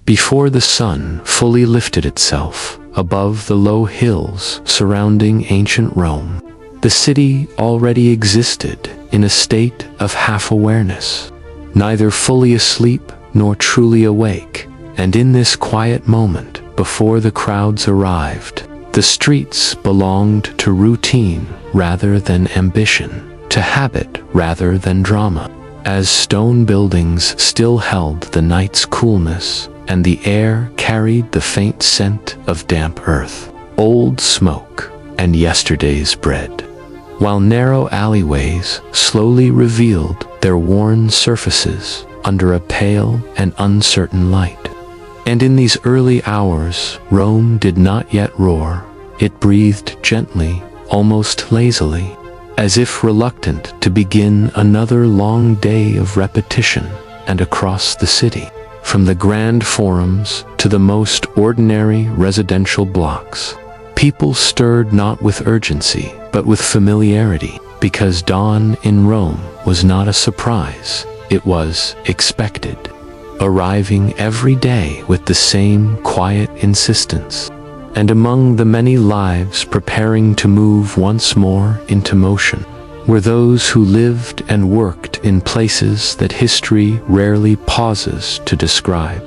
before the sun fully lifted itself above the low hills surrounding ancient Rome, the city already existed in a state of half-awareness, neither fully asleep nor truly awake. And in this quiet moment, before the crowds arrived, the streets belonged to routine rather than ambition, to habit rather than drama. As stone buildings still held the night's coolness, and the air carried the faint scent of damp earth, old smoke, and yesterday's bread, while narrow alleyways slowly revealed their worn surfaces under a pale and uncertain light. And in these early hours, Rome did not yet roar. It breathed gently, almost lazily, as if reluctant to begin another long day of repetition. And across the city, from the grand forums to the most ordinary residential blocks, people stirred not with urgency, but with familiarity, because dawn in Rome was not a surprise, it was expected, arriving every day with the same quiet insistence. And among the many lives preparing to move once more into motion were those who lived and worked in places that history rarely pauses to describe.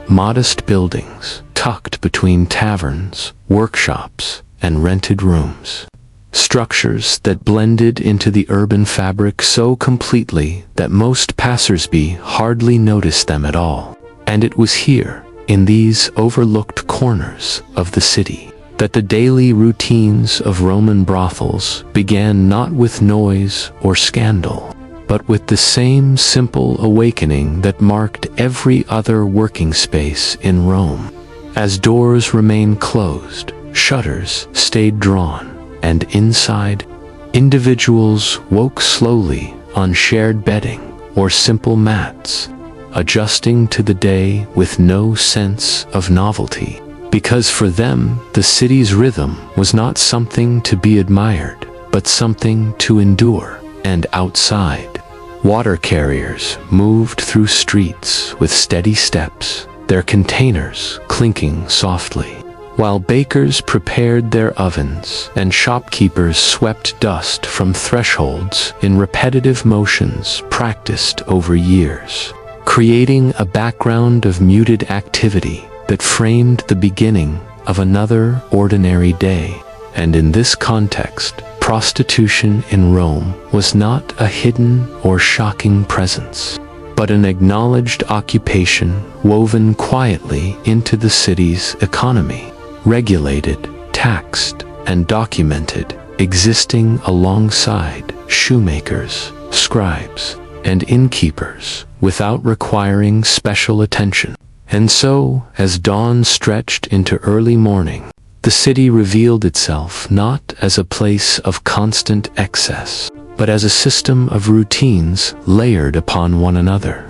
Modest buildings tucked between taverns, workshops, and rented rooms. Structures that blended into the urban fabric so completely that most passers-by hardly noticed them at all. And it was here, in these overlooked corners of the city, that the daily routines of Roman brothels began not with noise or scandal, but with the same simple awakening that marked every other working space in Rome. As doors remained closed, shutters stayed drawn, and inside, individuals woke slowly on shared bedding or simple mats, adjusting to the day with no sense of novelty, because for them the city's rhythm was not something to be admired, but something to endure. And outside, water carriers moved through streets with steady steps, their containers clinking softly, while bakers prepared their ovens and shopkeepers swept dust from thresholds in repetitive motions practiced over years, creating a background of muted activity that framed the beginning of another ordinary day. And in this context, prostitution in Rome was not a hidden or shocking presence, but an acknowledged occupation woven quietly into the city's economy, regulated, taxed, and documented, existing alongside shoemakers, scribes, and innkeepers without requiring special attention. And so, as dawn stretched into early morning, the city revealed itself not as a place of constant excess, but as a system of routines layered upon one another,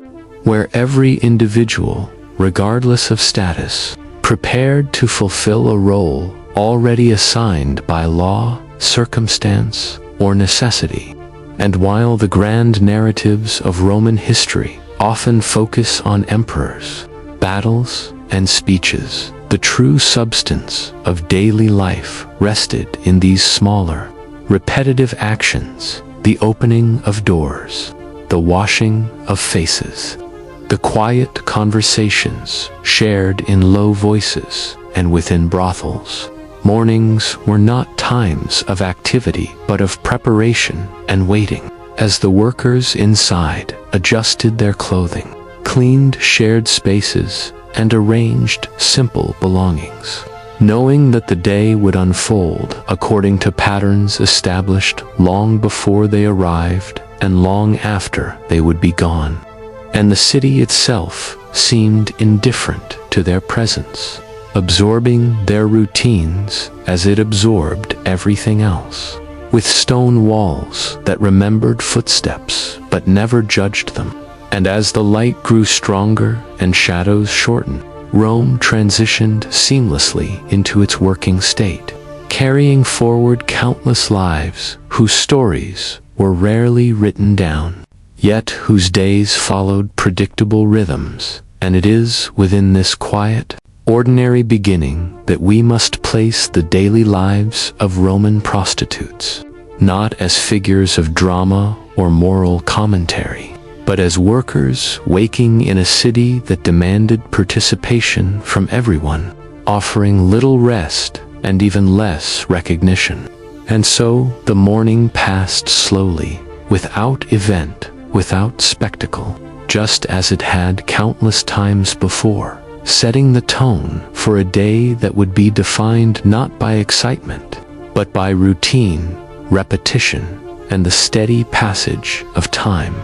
where every individual, regardless of status, prepared to fulfill a role already assigned by law, circumstance, or necessity. And while the grand narratives of Roman history often focus on emperors, battles, and speeches, the true substance of daily life rested in these smaller, repetitive actions: the opening of doors, the washing of faces, the quiet conversations shared in low voices and within brothels. Mornings were not times of activity but of preparation and waiting, as the workers inside adjusted their clothing, cleaned shared spaces, and arranged simple belongings, knowing that the day would unfold according to patterns established long before they arrived and long after they would be gone. And the city itself seemed indifferent to their presence, absorbing their routines as it absorbed everything else, with stone walls that remembered footsteps but never judged them. And as the light grew stronger and shadows shortened, Rome transitioned seamlessly into its working state, carrying forward countless lives whose stories were rarely written down, yet whose days followed predictable rhythms And it is within this quiet, ordinary beginning that we must place the daily lives of Roman prostitutes, not as figures of drama or moral commentary, but as workers waking in a city that demanded participation from everyone, offering little rest and even less recognition. And so the morning passed slowly, without event, without spectacle, just as it had countless times before, setting the tone for a day that would be defined not by excitement, but by routine, repetition, and the steady passage of time.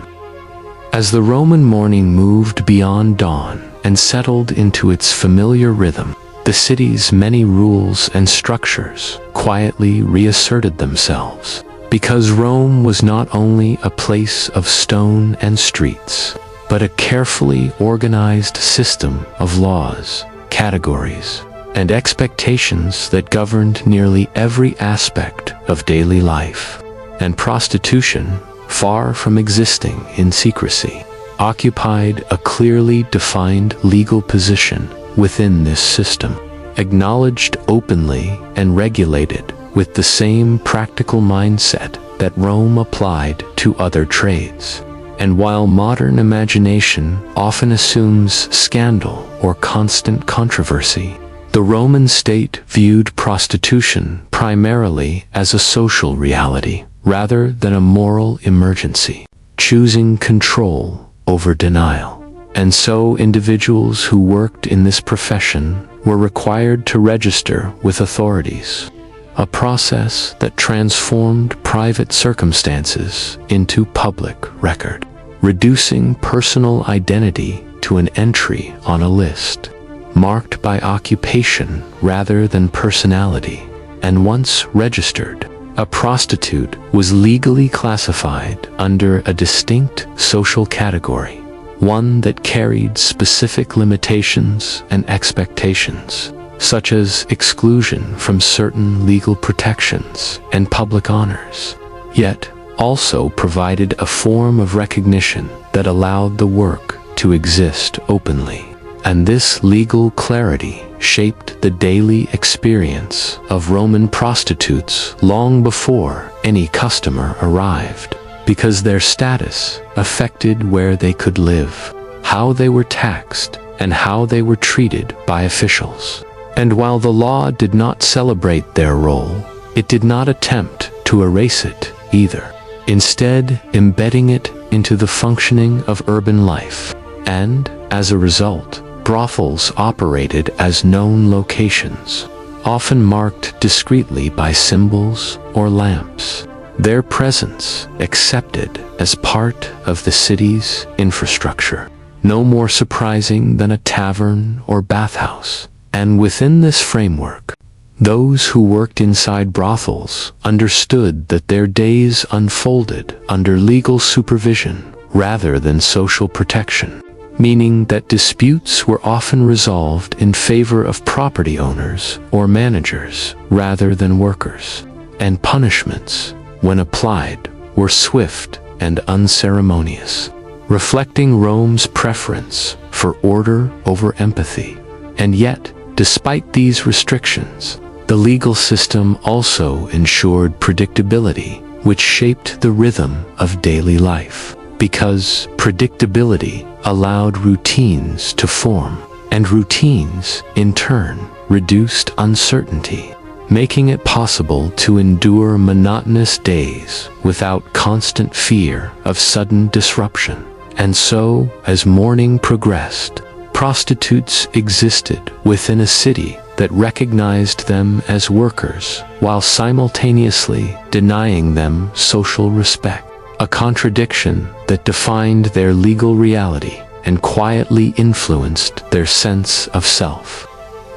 As the Roman morning moved beyond dawn and settled into its familiar rhythm, the city's many rules and structures quietly reasserted themselves, because Rome was not only a place of stone and streets, but a carefully organized system of laws, categories, and expectations that governed nearly every aspect of daily life. And prostitution, far from existing in secrecy, occupied a clearly defined legal position within this system, acknowledged openly and regulated with the same practical mindset that Rome applied to other trades. And while modern imagination often assumes scandal or constant controversy, the Roman state viewed prostitution primarily as a social reality rather than a moral emergency, choosing control over denial. And so individuals who worked in this profession were required to register with authorities, a process that transformed private circumstances into public record, reducing personal identity to an entry on a list, marked by occupation rather than personality. And once registered, a prostitute was legally classified under a distinct social category, one that carried specific limitations and expectations, such as exclusion from certain legal protections and public honors, yet also provided a form of recognition that allowed the work to exist openly. And this legal clarity shaped the daily experience of Roman prostitutes long before any customer arrived, because their status affected where they could live, how they were taxed, and how they were treated by officials. And while the law did not celebrate their role, it did not attempt to erase it either, instead embedding it into the functioning of urban life. And, as a result, brothels operated as known locations, often marked discreetly by symbols or lamps, their presence accepted as part of the city's infrastructure, no more surprising than a tavern or bathhouse. And within this framework, those who worked inside brothels understood that their days unfolded under legal supervision rather than social protection, meaning that disputes were often resolved in favor of property owners or managers rather than workers, and punishments, when applied, were swift and unceremonious, reflecting Rome's preference for order over empathy. And yet, despite these restrictions, the legal system also ensured predictability, which shaped the rhythm of daily life, because predictability allowed routines to form, and routines, in turn, reduced uncertainty, making it possible to endure monotonous days without constant fear of sudden disruption. And so, as morning progressed, prostitutes existed within a city that recognized them as workers while simultaneously denying them social respect, a contradiction that defined their legal reality and quietly influenced their sense of self.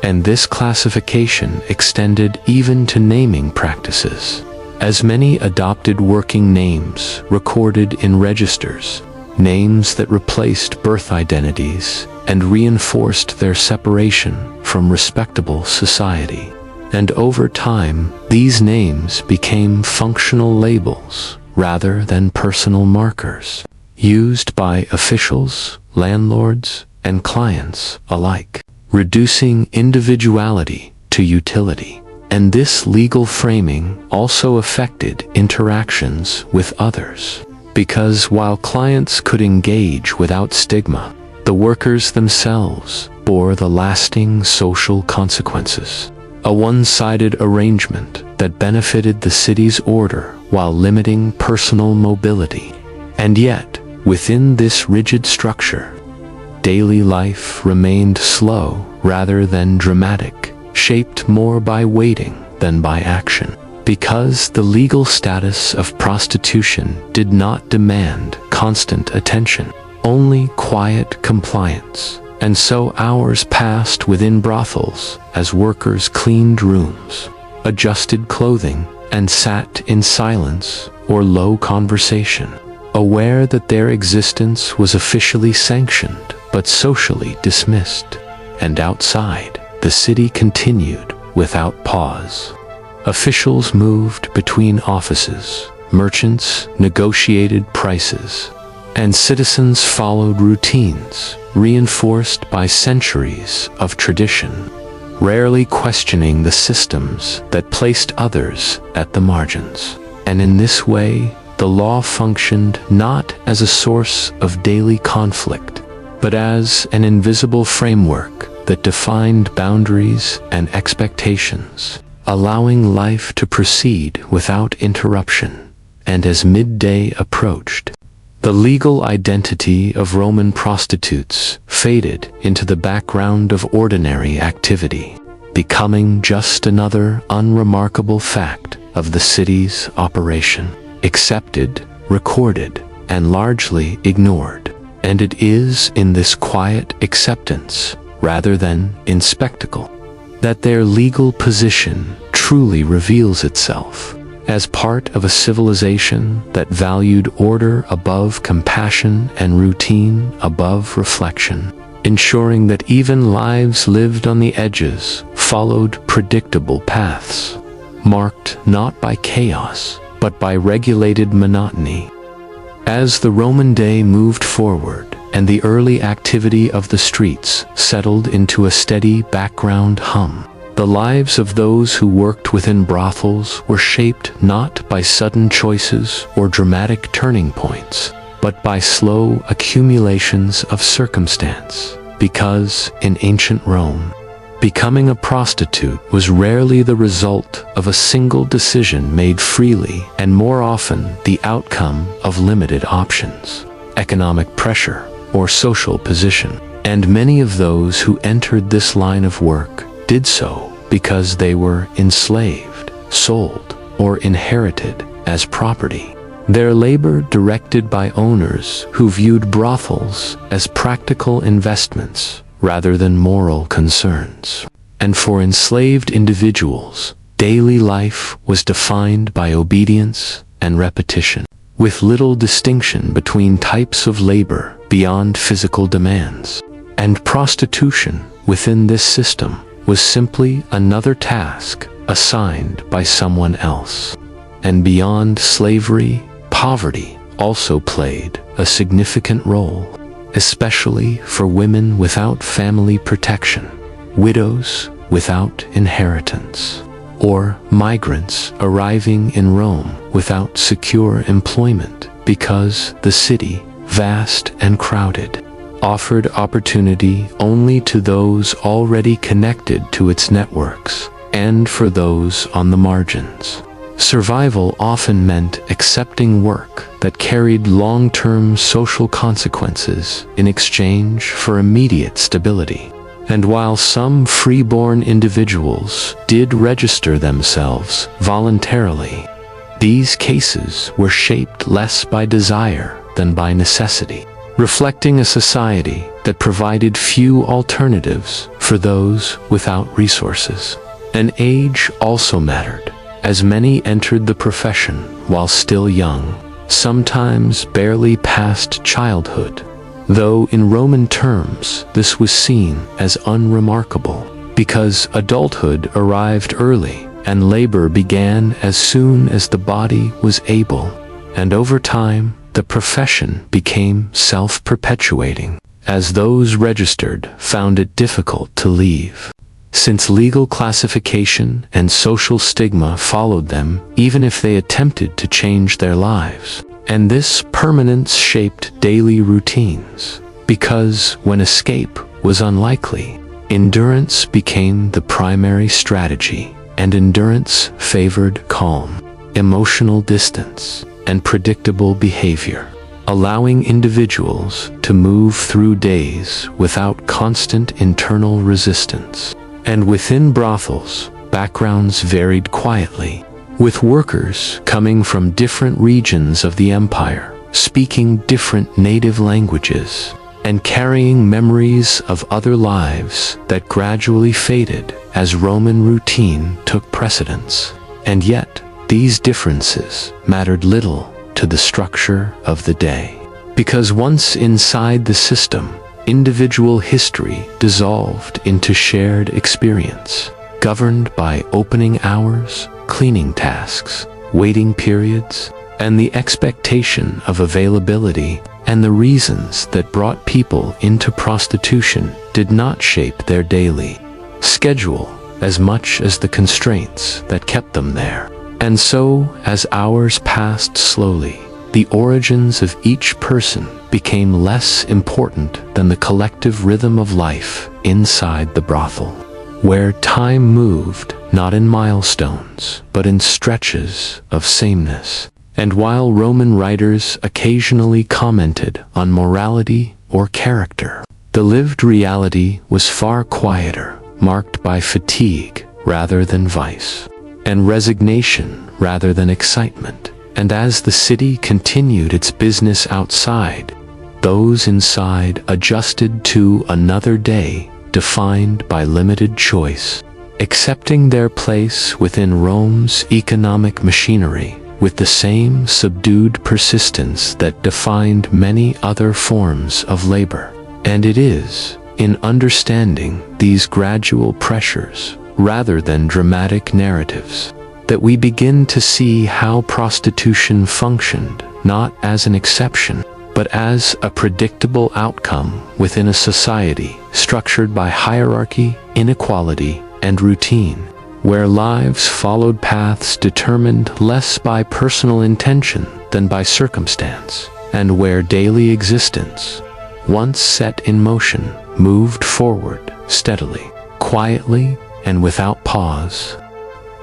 And this classification extended even to naming practices, as many adopted working names recorded in registers, names that replaced birth identities and reinforced their separation from respectable society. And over time, these names became functional labels rather than personal markers, used by officials, landlords, and clients alike, reducing individuality to utility. And this legal framing also affected interactions with others, because while clients could engage without stigma, the workers themselves bore the lasting social consequences. A one-sided arrangement that benefited the city's order while limiting personal mobility. And yet, within this rigid structure, daily life remained slow rather than dramatic, shaped more by waiting than by action, because the legal status of prostitution did not demand constant attention, only quiet compliance. And so hours passed within brothels as workers cleaned rooms, adjusted clothing, and sat in silence or low conversation, aware that their existence was officially sanctioned but socially dismissed. And outside, the city continued without pause. Officials moved between offices, merchants negotiated prices, and citizens followed routines reinforced by centuries of tradition, rarely questioning the systems that placed others at the margins. And in this way, the law functioned not as a source of daily conflict, but as an invisible framework that defined boundaries and expectations, allowing life to proceed without interruption. And as midday approached, the legal identity of Roman prostitutes faded into the background of ordinary activity, becoming just another unremarkable fact of the city's operation, accepted, recorded, and largely ignored. And it is in this quiet acceptance, rather than in spectacle, that their legal position truly reveals itself, as part of a civilization that valued order above compassion and routine above reflection, ensuring that even lives lived on the edges followed predictable paths, marked not by chaos, but by regulated monotony. As the Roman day moved forward and the early activity of the streets settled into a steady background hum, the lives of those who worked within brothels were shaped not by sudden choices or dramatic turning points, but by slow accumulations of circumstance. Because in ancient Rome, becoming a prostitute was rarely the result of a single decision made freely, and more often the outcome of limited options, economic pressure, or social position. And many of those who entered this line of work did so because they were enslaved, sold, or inherited as property. Their labor directed by owners who viewed brothels as practical investments rather than moral concerns. And for enslaved individuals, daily life was defined by obedience and repetition, with little distinction between types of labor beyond physical demands. And prostitution within this system was simply another task assigned by someone else. And beyond slavery, poverty also played a significant role, especially for women without family protection, widows without inheritance, or migrants arriving in Rome without secure employment, because the city, vast and crowded, offered opportunity only to those already connected to its networks, and for those on the margins. Survival often meant accepting work that carried long-term social consequences in exchange for immediate stability. And while some free-born individuals did register themselves voluntarily, these cases were shaped less by desire than by necessity, reflecting a society that provided few alternatives for those without resources. And age also mattered, as many entered the profession while still young, sometimes barely past childhood, though in Roman terms this was seen as unremarkable, because adulthood arrived early and labor began as soon as the body was able, and over time the profession became self-perpetuating, as those registered found it difficult to leave, since legal classification and social stigma followed them even if they attempted to change their lives. And this permanence shaped daily routines, because when escape was unlikely, endurance became the primary strategy, and endurance favored calm, emotional distance, and predictable behavior, allowing individuals to move through days without constant internal resistance. And within brothels, backgrounds varied quietly, with workers coming from different regions of the empire, speaking different native languages, and carrying memories of other lives that gradually faded as Roman routine took precedence. And yet, these differences mattered little to the structure of the day, because once inside the system, individual history dissolved into shared experience, governed by opening hours, cleaning tasks, waiting periods, and the expectation of availability. And the reasons that brought people into prostitution did not shape their daily schedule as much as the constraints that kept them there. And so, as hours passed slowly, the origins of each person became less important than the collective rhythm of life inside the brothel, where time moved not in milestones, but in stretches of sameness. And while Roman writers occasionally commented on morality or character, the lived reality was far quieter, marked by fatigue rather than vice, and resignation rather than excitement. And as the city continued its business outside, those inside adjusted to another day defined by limited choice, accepting their place within Rome's economic machinery with the same subdued persistence that defined many other forms of labor. And it is in understanding these gradual pressures, rather than dramatic narratives, that we begin to see how prostitution functioned not as an exception, but as a predictable outcome within a society structured by hierarchy, inequality, and routine, where lives followed paths determined less by personal intention than by circumstance, and where daily existence, once set in motion, moved forward steadily, quietly, and without pause.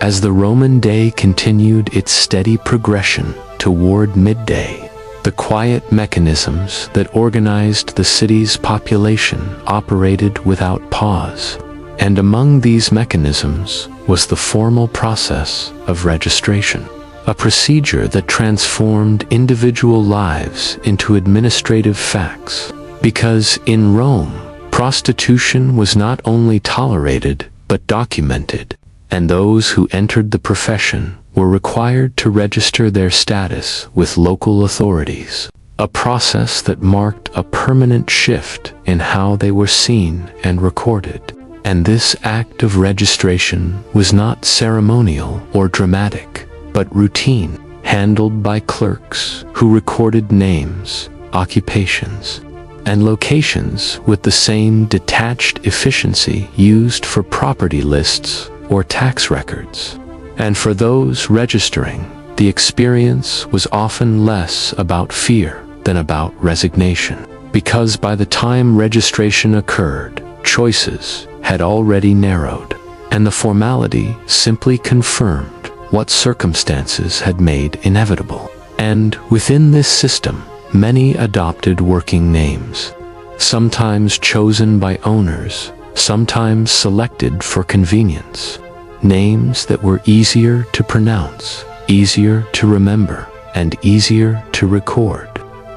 As the Roman day continued its steady progression toward midday, the quiet mechanisms that organized the city's population operated without pause. And among these mechanisms was the formal process of registration, a procedure that transformed individual lives into administrative facts. Because in Rome, prostitution was not only tolerated but documented, and those who entered the profession were required to register their status with local authorities, a process that marked a permanent shift in how they were seen and recorded. And this act of registration was not ceremonial or dramatic, but routine, handled by clerks who recorded names, occupations, and locations with the same detached efficiency used for property lists or tax records. And for those registering, the experience was often less about fear than about resignation, because by the time registration occurred, choices had already narrowed, and the formality simply confirmed what circumstances had made inevitable. And within this system, many adopted working names, sometimes chosen by owners, sometimes selected for convenience, names that were easier to pronounce, easier to remember, and easier to record,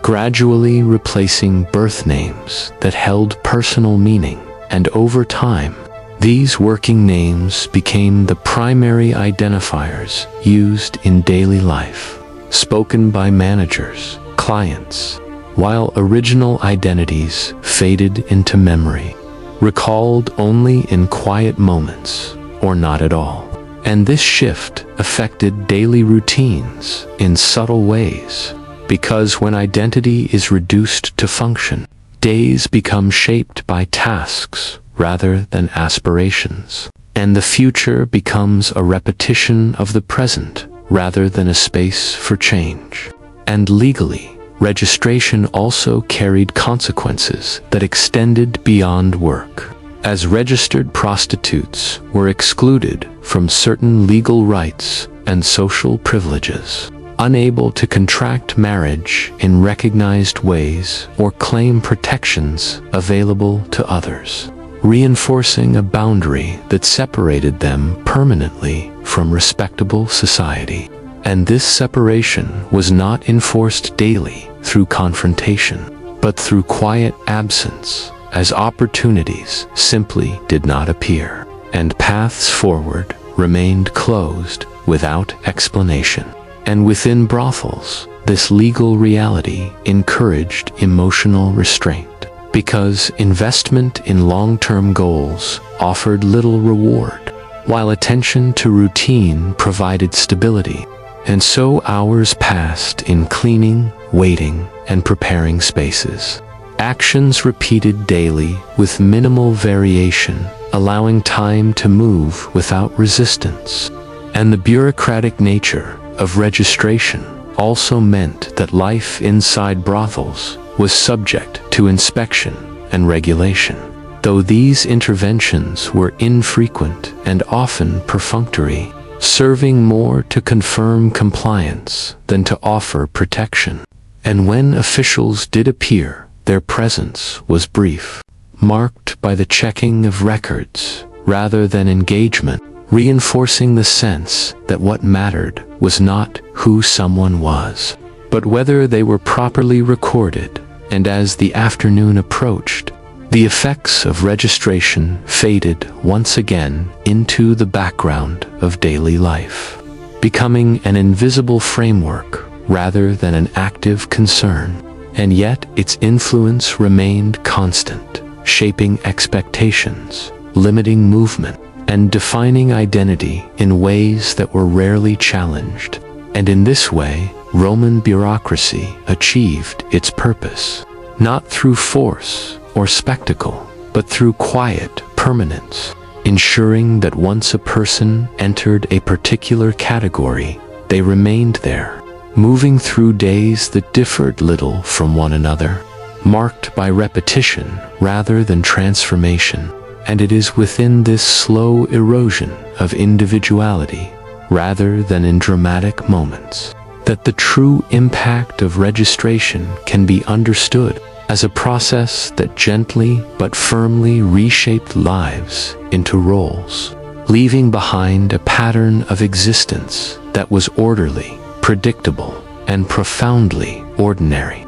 gradually replacing birth names that held personal meaning. And over time, these working names became the primary identifiers used in daily life, spoken by managers, clients, while original identities faded into memory, recalled only in quiet moments or not at all. And this shift affected daily routines in subtle ways, because when identity is reduced to function, Days become shaped by tasks rather than aspirations, and the future becomes a repetition of the present rather than a space for change. And legally, registration also carried consequences that extended beyond work, as registered prostitutes were excluded from certain legal rights and social privileges, unable to contract marriage in recognized ways or claim protections available to others, reinforcing a boundary that separated them permanently from respectable society. And this separation was not enforced daily through confrontation, but through quiet absence, as opportunities simply did not appear, and paths forward remained closed without explanation. And within brothels, this legal reality encouraged emotional restraint, because investment in long-term goals offered little reward, while attention to routine provided stability. And so hours passed in cleaning, waiting, and preparing spaces. Actions repeated daily with minimal variation, allowing time to move without resistance. And the bureaucratic nature of registration also meant that life inside brothels was subject to inspection and regulation, though these interventions were infrequent and often perfunctory, serving more to confirm compliance than to offer protection. And when officials did appear, their presence was brief, marked by the checking of records rather than engagement, reinforcing the sense that what mattered was not who someone was, but whether they were properly recorded. And as the afternoon approached, the effects of registration faded once again into the background of daily life, becoming an invisible framework rather than an active concern. And yet its influence remained constant, shaping expectations, limiting movement, and defining identity in ways that were rarely challenged. And in this way, Roman bureaucracy achieved its purpose, not through force or spectacle, but through quiet permanence, ensuring that once a person entered a particular category, they remained there, moving through days that differed little from one another, marked by repetition rather than transformation. And it is within this slow erosion of individuality, rather than in dramatic moments, that the true impact of registration can be understood, as a process that gently but firmly reshaped lives into roles, leaving behind a pattern of existence that was orderly, predictable, and profoundly ordinary.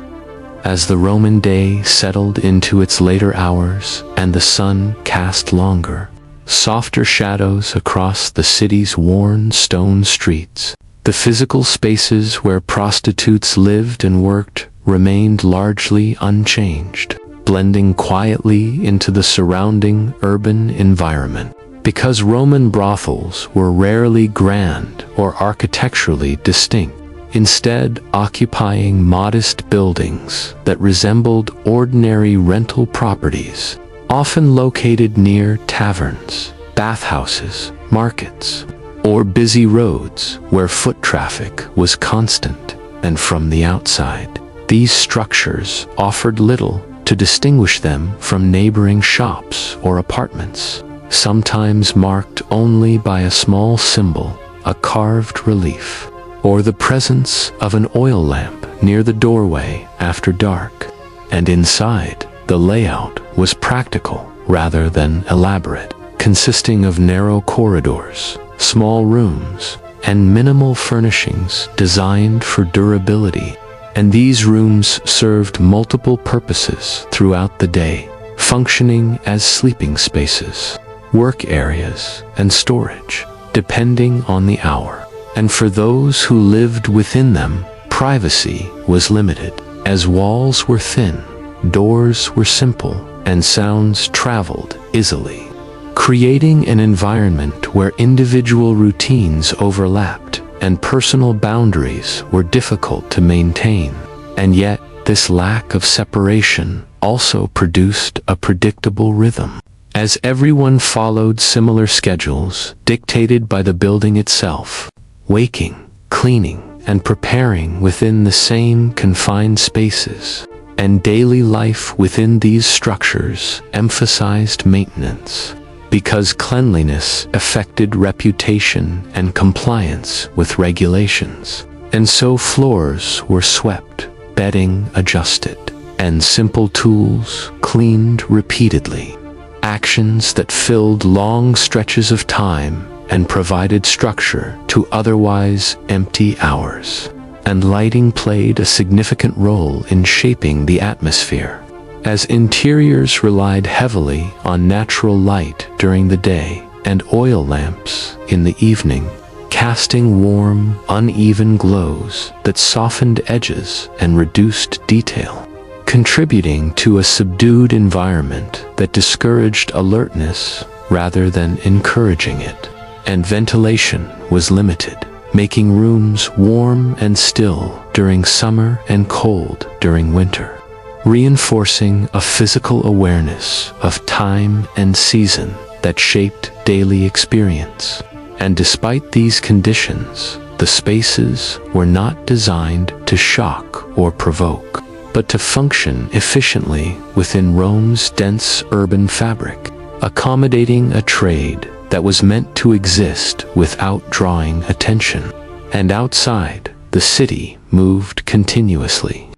As the Roman day settled into its later hours and the sun cast longer, softer shadows across the city's worn stone streets, the physical spaces where prostitutes lived and worked remained largely unchanged, blending quietly into the surrounding urban environment. Because Roman brothels were rarely grand or architecturally distinct, instead occupying modest buildings that resembled ordinary rental properties, often located near taverns, bathhouses, markets, or busy roads where foot traffic was constant. And from the outside, these structures offered little to distinguish them from neighboring shops or apartments, sometimes marked only by a small symbol, a carved relief, or the presence of an oil lamp near the doorway after dark. And inside, the layout was practical rather than elaborate, consisting of narrow corridors, small rooms, and minimal furnishings designed for durability. And these rooms served multiple purposes throughout the day, functioning as sleeping spaces, work areas, and storage, depending on the hour. And for those who lived within them, privacy was limited, as walls were thin, doors were simple, and sounds traveled easily, creating an environment where individual routines overlapped and personal boundaries were difficult to maintain. And yet, this lack of separation also produced a predictable rhythm, as everyone followed similar schedules dictated by the building itself, waking, cleaning, and preparing within the same confined spaces. And daily life within these structures emphasized maintenance, because cleanliness affected reputation and compliance with regulations. And so floors were swept, bedding adjusted, and simple tools cleaned repeatedly. Actions that filled long stretches of time and provided structure to otherwise empty hours. And lighting played a significant role in shaping the atmosphere, as interiors relied heavily on natural light during the day and oil lamps in the evening, casting warm, uneven glows that softened edges and reduced detail, contributing to a subdued environment that discouraged alertness rather than encouraging it. And ventilation was limited, making rooms warm and still during summer and cold during winter, reinforcing a physical awareness of time and season that shaped daily experience. And despite these conditions, the spaces were not designed to shock or provoke, but to function efficiently within Rome's dense urban fabric, accommodating a trade that was meant to exist without drawing attention. And outside, the city moved continuously,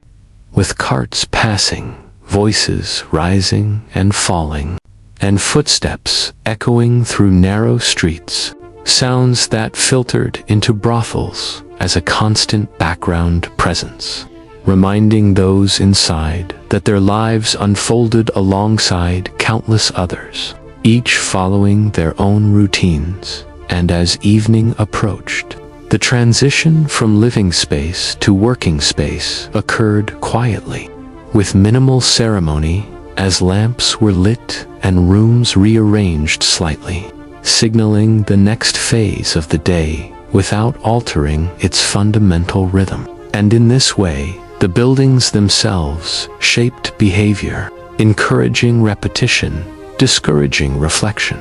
with carts passing, voices rising and falling, and footsteps echoing through narrow streets, sounds that filtered into brothels as a constant background presence, reminding those inside that their lives unfolded alongside countless others, each following their own routines. And as evening approached, the transition from living space to working space occurred quietly, with minimal ceremony, as lamps were lit and rooms rearranged slightly, signaling the next phase of the day without altering its fundamental rhythm. And in this way, the buildings themselves shaped behavior, encouraging repetition, discouraging reflection,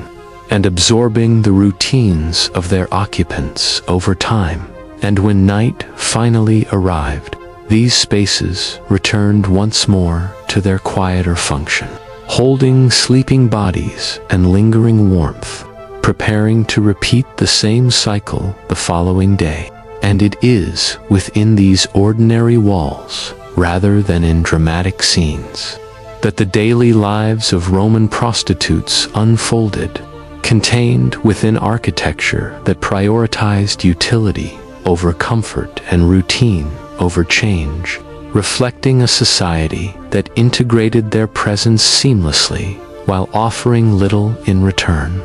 and absorbing the routines of their occupants over time. And when night finally arrived, these spaces returned once more to their quieter function, holding sleeping bodies and lingering warmth, preparing to repeat the same cycle the following day. And it is within these ordinary walls, rather than in dramatic scenes, that the daily lives of Roman prostitutes unfolded, contained within architecture that prioritized utility over comfort and routine over change, reflecting a society that integrated their presence seamlessly while offering little in return.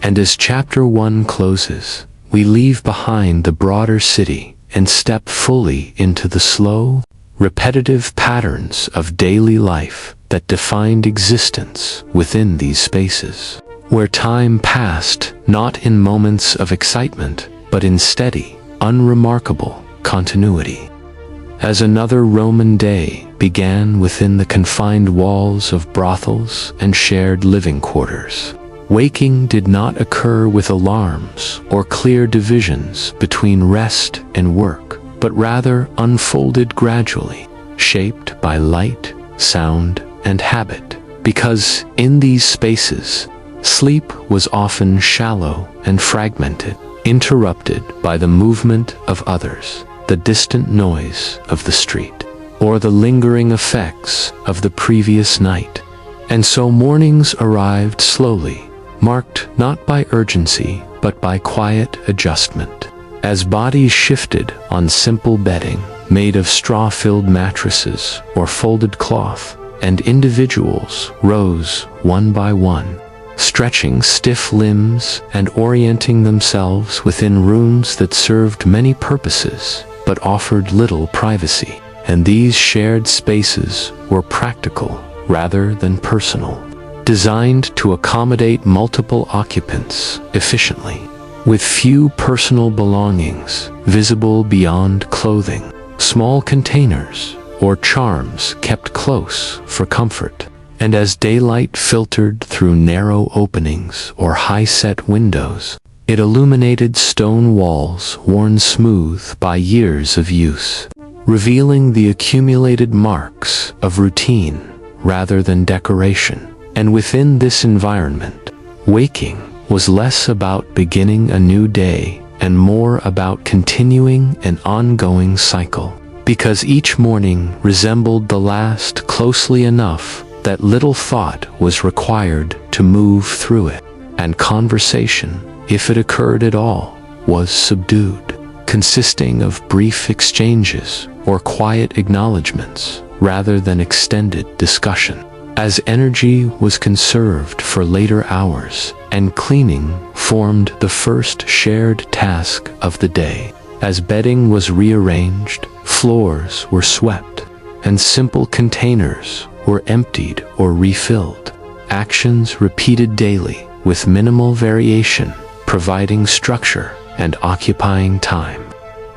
And as Chapter 1 closes, we leave behind the broader city and step fully into the slow, repetitive patterns of daily life that defined existence within these spaces, where time passed not in moments of excitement, but in steady, unremarkable continuity. As another Roman day began within the confined walls of brothels and shared living quarters, waking did not occur with alarms or clear divisions between rest and work, but rather unfolded gradually, shaped by light, sound, and habit. Because in these spaces, sleep was often shallow and fragmented, interrupted by the movement of others, the distant noise of the street, or the lingering effects of the previous night. And so mornings arrived slowly, marked not by urgency, but by quiet adjustment, as bodies shifted on simple bedding made of straw-filled mattresses or folded cloth, and individuals rose one by one, stretching stiff limbs and orienting themselves within rooms that served many purposes but offered little privacy. And these shared spaces were practical rather than personal, designed to accommodate multiple occupants efficiently, with few personal belongings visible beyond clothing. Small containers, or charms kept close for comfort. And as daylight filtered through narrow openings or high-set windows, it illuminated stone walls worn smooth by years of use, revealing the accumulated marks of routine rather than decoration. And within this environment, waking was less about beginning a new day and more about continuing an ongoing cycle, because each morning resembled the last closely enough that little thought was required to move through it, and conversation, if it occurred at all, was subdued, consisting of brief exchanges or quiet acknowledgments rather than extended discussion, as energy was conserved for later hours, and cleaning formed the first shared task of the day. As bedding was rearranged, floors were swept, and simple containers were emptied or refilled. Actions repeated daily with minimal variation, providing structure and occupying time.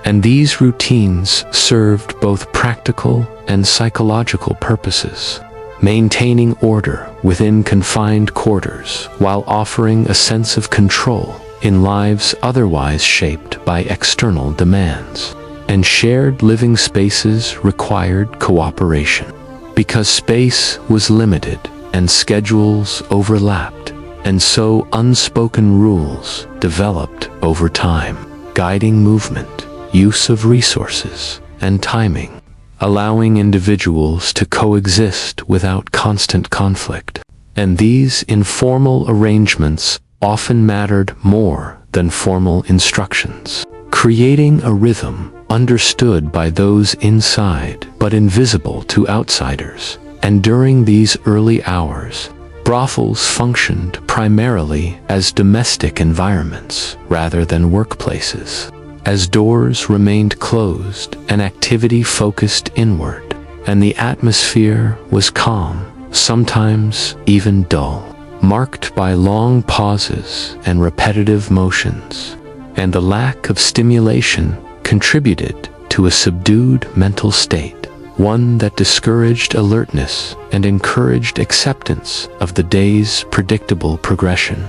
And these routines served both practical and psychological purposes, maintaining order within confined quarters while offering a sense of control in lives otherwise shaped by external demands. And shared living spaces required cooperation, because space was limited and schedules overlapped, and so unspoken rules developed over time, guiding movement, use of resources, and timing, allowing individuals to coexist without constant conflict. And these informal arrangements often mattered more than formal instructions, creating a rhythm understood by those inside but invisible to outsiders. And during these early hours, brothels functioned primarily as domestic environments rather than workplaces, as doors remained closed and activity focused inward, and the atmosphere was calm, sometimes even dull, marked by long pauses and repetitive motions. And the lack of stimulation contributed to a subdued mental state, one that discouraged alertness and encouraged acceptance of the day's predictable progression.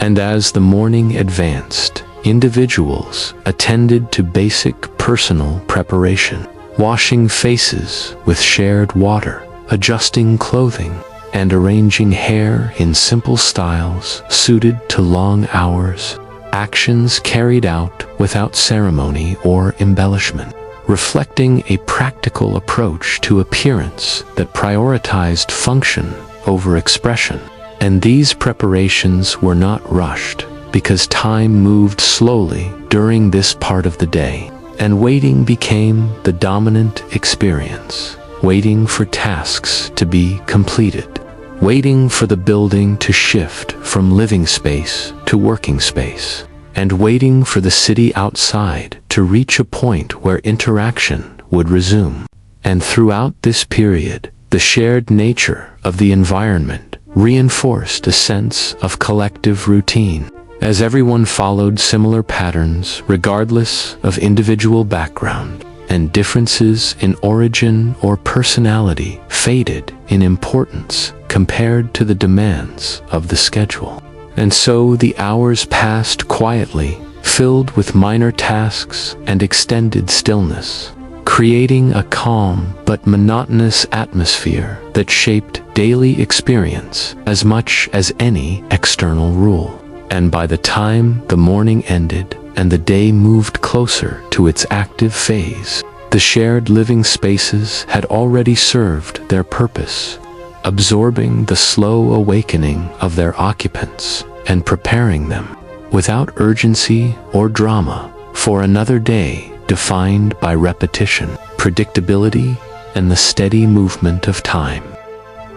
And as the morning advanced, individuals attended to basic personal preparation, washing faces with shared water, adjusting clothing, and arranging hair in simple styles suited to long hours, actions carried out without ceremony or embellishment, reflecting a practical approach to appearance that prioritized function over expression. And these preparations were not rushed, because time moved slowly during this part of the day, and waiting became the dominant experience, waiting for tasks to be completed, waiting for the building to shift from living space to working space, and waiting for the city outside to reach a point where interaction would resume. And throughout this period, the shared nature of the environment reinforced a sense of collective routine, as everyone followed similar patterns regardless of individual background, and differences in origin or personality faded in importance compared to the demands of the schedule. And so the hours passed quietly, filled with minor tasks and extended stillness, creating a calm but monotonous atmosphere that shaped daily experience as much as any external rule. And by the time the morning ended and the day moved closer to its active phase, the shared living spaces had already served their purpose, absorbing the slow awakening of their occupants and preparing them, without urgency or drama, for another day defined by repetition, predictability, and the steady movement of time.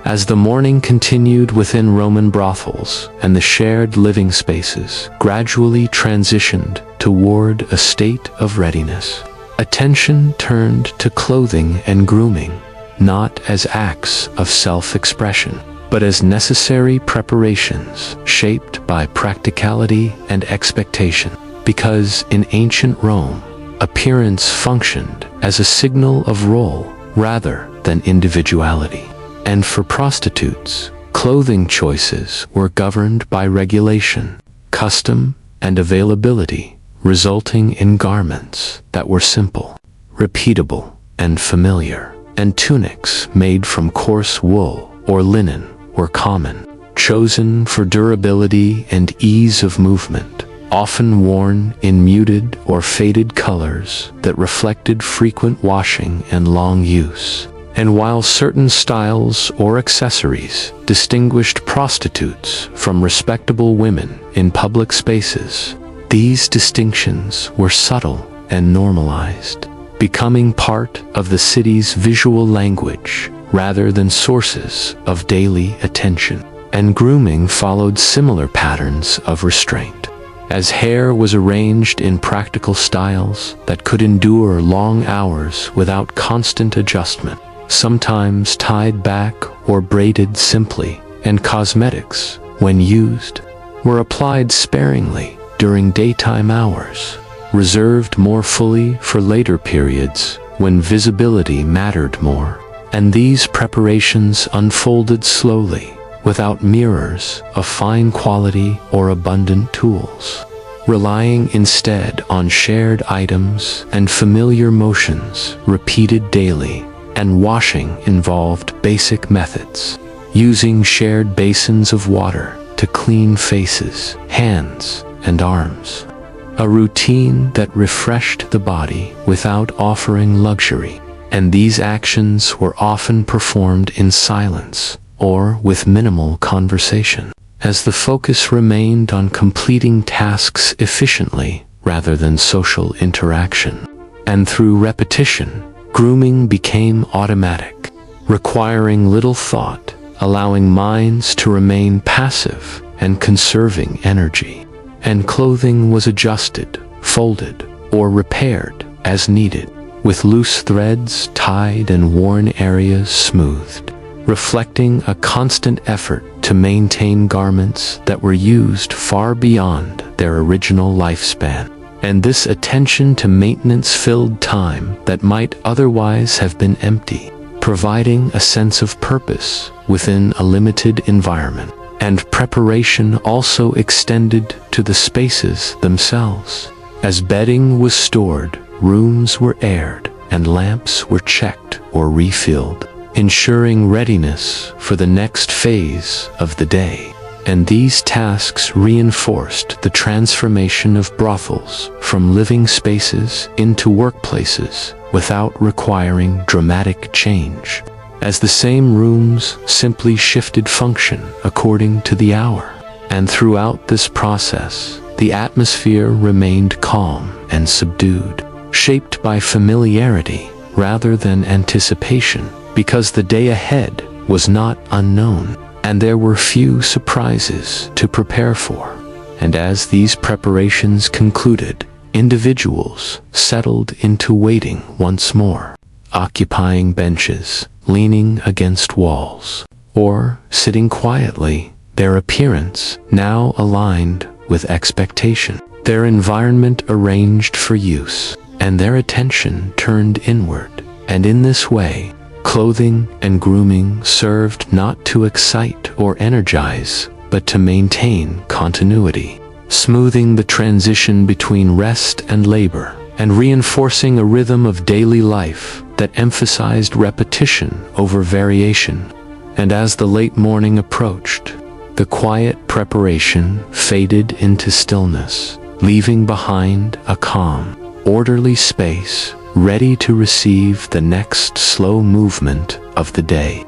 As the morning continued within Roman brothels and the shared living spaces gradually transitioned toward a state of readiness, attention turned to clothing and grooming, not as acts of self-expression, but as necessary preparations shaped by practicality and expectation. Because in ancient Rome, appearance functioned as a signal of role rather than individuality. And for prostitutes, clothing choices were governed by regulation, custom, and availability, resulting in garments that were simple, repeatable, and familiar, and tunics made from coarse wool or linen were common, chosen for durability and ease of movement, often worn in muted or faded colors that reflected frequent washing and long use. And while certain styles or accessories distinguished prostitutes from respectable women in public spaces, these distinctions were subtle and normalized, becoming part of the city's visual language rather than sources of daily attention. And grooming followed similar patterns of restraint, as hair was arranged in practical styles that could endure long hours without constant adjustment, sometimes tied back or braided simply, and cosmetics, when used, were applied sparingly during daytime hours, reserved more fully for later periods when visibility mattered more. And these preparations unfolded slowly, without mirrors of fine quality or abundant tools, relying instead on shared items and familiar motions repeated daily. And washing involved basic methods, using shared basins of water to clean faces, hands, and arms, a routine that refreshed the body without offering luxury. And these actions were often performed in silence or with minimal conversation, as the focus remained on completing tasks efficiently rather than social interaction. And through repetition, grooming became automatic, requiring little thought, allowing minds to remain passive and conserving energy. And clothing was adjusted, folded, or repaired as needed, with loose threads tied and worn areas smoothed, reflecting a constant effort to maintain garments that were used far beyond their original lifespan. And this attention to maintenance filled time that might otherwise have been empty, providing a sense of purpose within a limited environment. And preparation also extended to the spaces themselves. As bedding was stored, rooms were aired, and lamps were checked or refilled, ensuring readiness for the next phase of the day. And these tasks reinforced the transformation of brothels from living spaces into workplaces without requiring dramatic change, as the same rooms simply shifted function according to the hour. And throughout this process, the atmosphere remained calm and subdued, shaped by familiarity rather than anticipation, because the day ahead was not unknown, and there were few surprises to prepare for. And as these preparations concluded, individuals settled into waiting once more, occupying benches, leaning against walls, or sitting quietly, their appearance now aligned with expectation, their environment arranged for use, and their attention turned inward. And in this way, clothing and grooming served not to excite or energize, but to maintain continuity, smoothing the transition between rest and labor, and reinforcing a rhythm of daily life that emphasized repetition over variation. And as the late morning approached, the quiet preparation faded into stillness, leaving behind a calm, orderly space ready to receive the next slow movement of the day.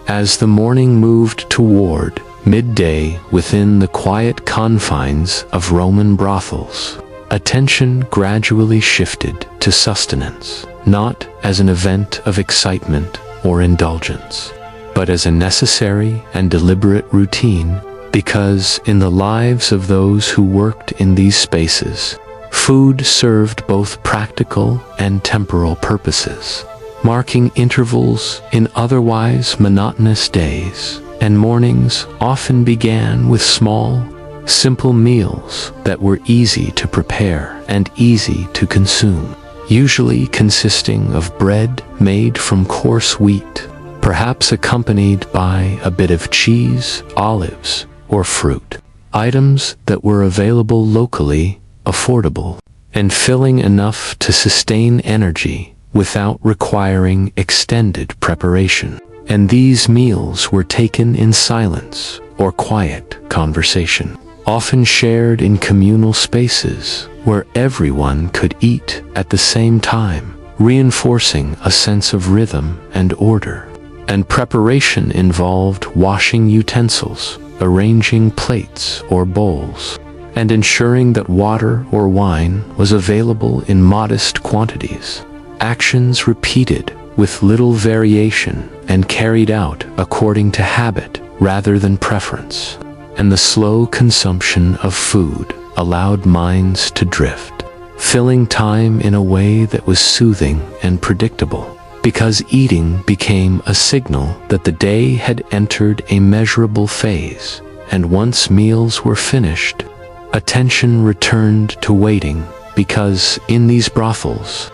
As the morning moved toward midday within the quiet confines of Roman brothels, attention gradually shifted to sustenance, not as an event of excitement or indulgence, but as a necessary and deliberate routine, because in the lives of those who worked in these spaces, food served both practical and temporal purposes, marking intervals in otherwise monotonous days. And mornings often began with small, simple meals that were easy to prepare and easy to consume, usually consisting of bread made from coarse wheat, perhaps accompanied by a bit of cheese, olives, or fruit. Items that were available locally, affordable, and filling enough to sustain energy without requiring extended preparation. And these meals were taken in silence or quiet conversation, often shared in communal spaces where everyone could eat at the same time, reinforcing a sense of rhythm and order. And preparation involved washing utensils, arranging plates or bowls, and ensuring that water or wine was available in modest quantities. Actions repeated with little variation and carried out according to habit rather than preference. And the slow consumption of food allowed minds to drift, filling time in a way that was soothing and predictable, because eating became a signal that the day had entered a measurable phase. And once meals were finished, attention returned to waiting, because in these brothels,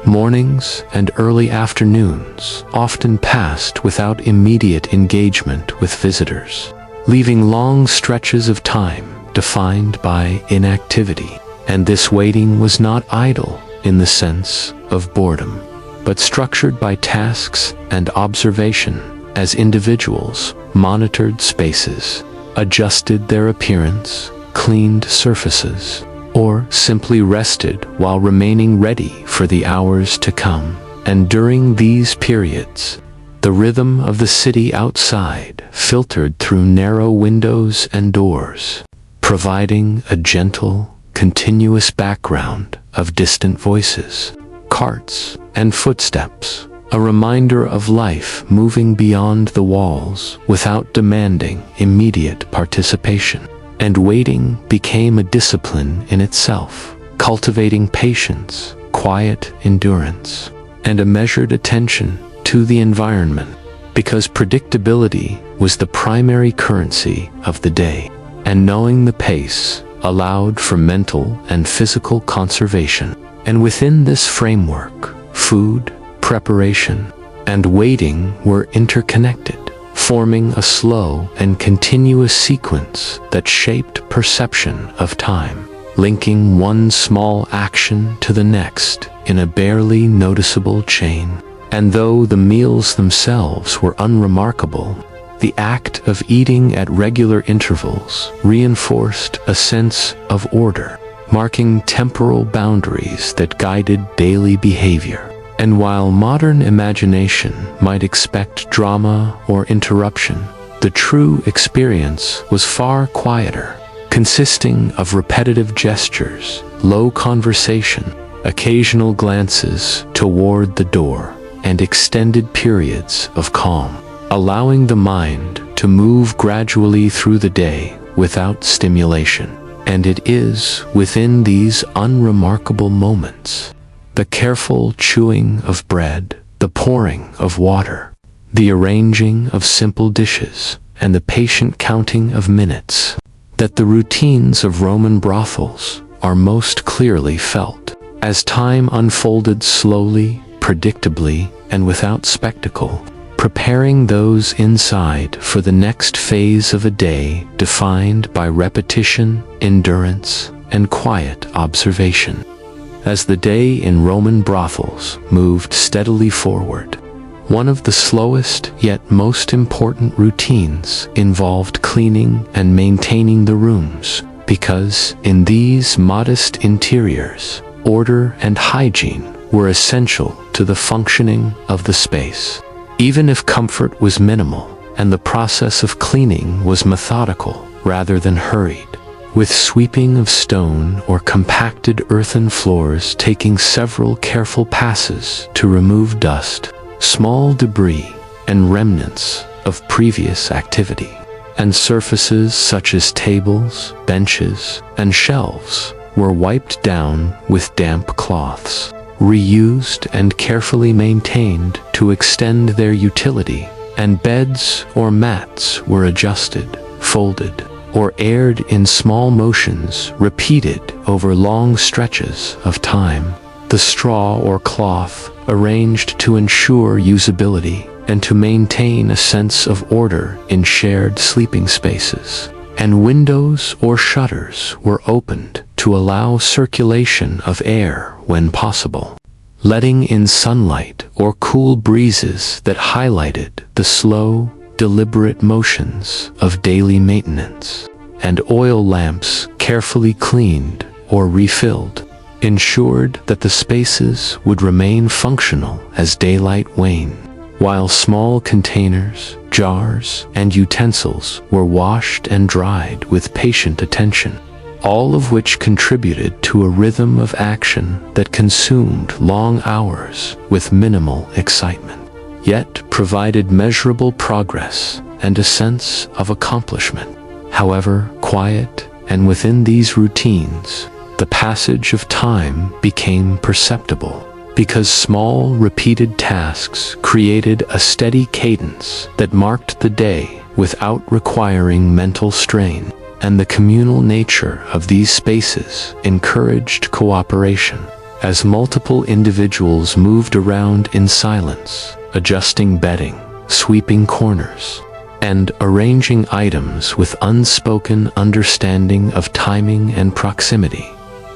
mornings and early afternoons often passed without immediate engagement with visitors, leaving long stretches of time defined by inactivity. And this waiting was not idle in the sense of boredom, but structured by tasks and observation, as individuals monitored spaces, adjusted their appearance, cleaned surfaces, or simply rested while remaining ready for the hours to come. And during these periods, the rhythm of the city outside filtered through narrow windows and doors, providing a gentle, continuous background of distant voices, carts, and footsteps, a reminder of life moving beyond the walls without demanding immediate participation. And waiting became a discipline in itself, cultivating patience, quiet endurance, and a measured attention to the environment, because predictability was the primary currency of the day, and knowing the pace allowed for mental and physical conservation. And within this framework, food, preparation, and waiting were interconnected, forming a slow and continuous sequence that shaped perception of time, linking one small action to the next in a barely noticeable chain. And though the meals themselves were unremarkable, the act of eating at regular intervals reinforced a sense of order, marking temporal boundaries that guided daily behavior. And while modern imagination might expect drama or interruption, the true experience was far quieter, consisting of repetitive gestures, low conversation, occasional glances toward the door, and extended periods of calm, allowing the mind to move gradually through the day without stimulation. And it is within these unremarkable moments, the careful chewing of bread, the pouring of water, the arranging of simple dishes, and the patient counting of minutes, that the routines of Roman brothels are most clearly felt. As time unfolded slowly, predictably, and without spectacle, preparing those inside for the next phase of a day defined by repetition, endurance, and quiet observation. As the day in Roman brothels moved steadily forward, one of the slowest yet most important routines involved cleaning and maintaining the rooms, because in these modest interiors, order and hygiene were essential to the functioning of the space. Even if comfort was minimal and the process of cleaning was methodical rather than hurried, with sweeping of stone or compacted earthen floors taking several careful passes to remove dust, small debris, and remnants of previous activity. And surfaces such as tables, benches, and shelves were wiped down with damp cloths, reused and carefully maintained to extend their utility, and beds or mats were adjusted, folded, or aired in small motions repeated over long stretches of time. the straw or cloth arranged to ensure usability and to maintain a sense of order in shared sleeping spaces. And windows or shutters were opened to allow circulation of air when possible, letting in sunlight or cool breezes that highlighted the slow, deliberate motions of daily maintenance. And oil lamps, carefully cleaned or refilled, ensured that the spaces would remain functional as daylight waned, while small containers, jars, and utensils were washed and dried with patient attention, all of which contributed to a rhythm of action that consumed long hours with minimal excitement, yet provided measurable progress and a sense of accomplishment. However quiet and within these routines, the passage of time became perceptible, because small, repeated tasks created a steady cadence that marked the day without requiring mental strain, and the communal nature of these spaces encouraged cooperation, as multiple individuals moved around in silence, adjusting bedding, sweeping corners, and arranging items with unspoken understanding of timing and proximity.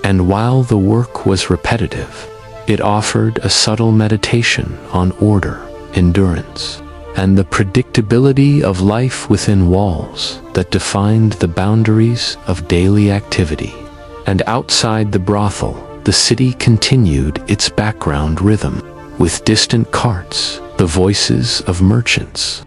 And while the work was repetitive, it offered a subtle meditation on order, endurance, and the predictability of life within walls that defined the boundaries of daily activity. And outside the brothel, the city continued its background rhythm, with distant carts, the voices of merchants,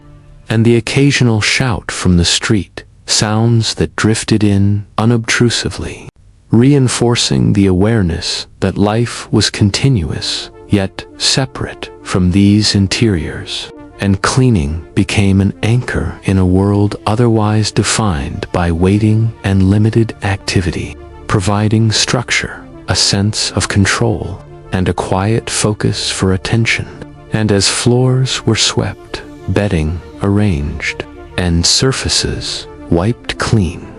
and the occasional shout from the street, sounds that drifted in unobtrusively, reinforcing the awareness that life was continuous, yet separate from these interiors. And cleaning became an anchor in a world otherwise defined by waiting and limited activity, providing structure, a sense of control, and a quiet focus for attention. And as floors were swept, bedding arranged, and surfaces wiped clean,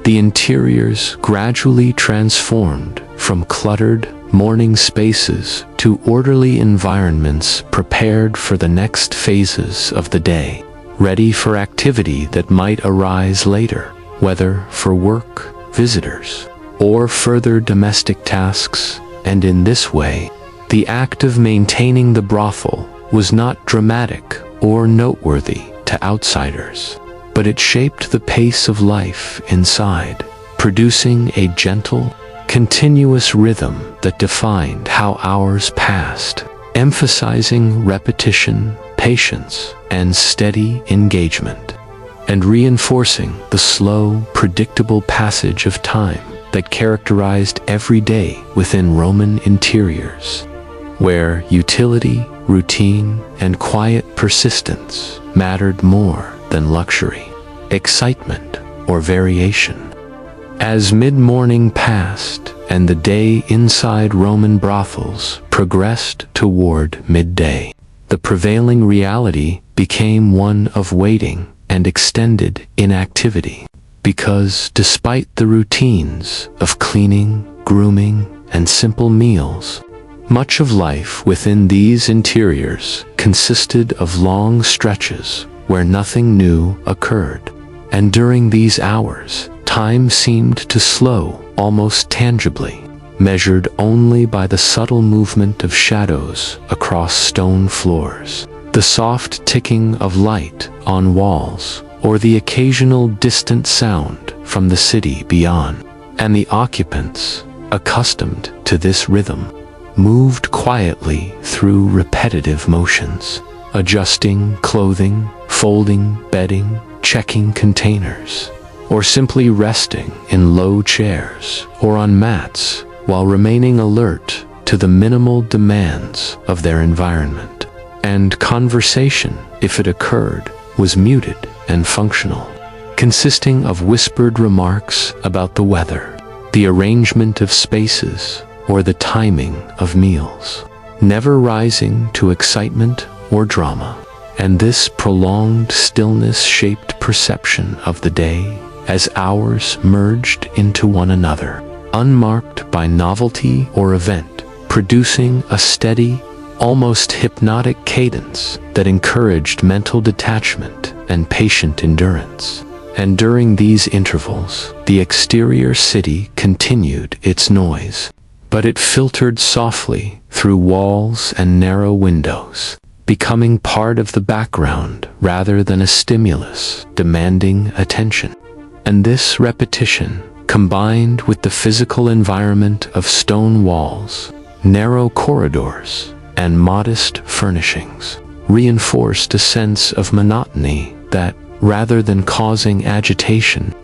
the interiors gradually transformed from cluttered, morning spaces to orderly environments prepared for the next phases of the day, ready for activity that might arise later, whether for work, visitors, or further domestic tasks. And in this way, the act of maintaining the brothel was not dramatic or noteworthy to outsiders, but it shaped the pace of life inside, producing a gentle, continuous rhythm that defined how hours passed, emphasizing repetition, patience, and steady engagement, and reinforcing the slow, predictable passage of time that characterized every day within Roman interiors, where utility, routine, and quiet persistence mattered more than luxury, excitement, or variation. As mid-morning passed and the day inside Roman brothels progressed toward midday, the prevailing reality became one of waiting and extended inactivity, because despite the routines of cleaning, grooming, and simple meals, much of life within these interiors consisted of long stretches where nothing new occurred. And during these hours, time seemed to slow almost tangibly, measured only by the subtle movement of shadows across stone floors, the soft ticking of light on walls, or the occasional distant sound from the city beyond. And the occupants, accustomed to this rhythm, moved quietly through repetitive motions, adjusting clothing, folding bedding, checking containers, or simply resting in low chairs or on mats while remaining alert to the minimal demands of their environment. And conversation, if it occurred, was muted and functional, consisting of whispered remarks about the weather, the arrangement of spaces, or the timing of meals, never rising to excitement or drama. And this prolonged stillness shaped perception of the day as hours merged into one another, unmarked by novelty or event, producing a steady, almost hypnotic cadence that encouraged mental detachment and patient endurance. And during these intervals, the exterior city continued its noise, but it filtered softly through walls and narrow windows, becoming part of the background rather than a stimulus demanding attention. And this repetition, combined with the physical environment of stone walls, narrow corridors, and modest furnishings, reinforced a sense of monotony that, rather than causing agitation,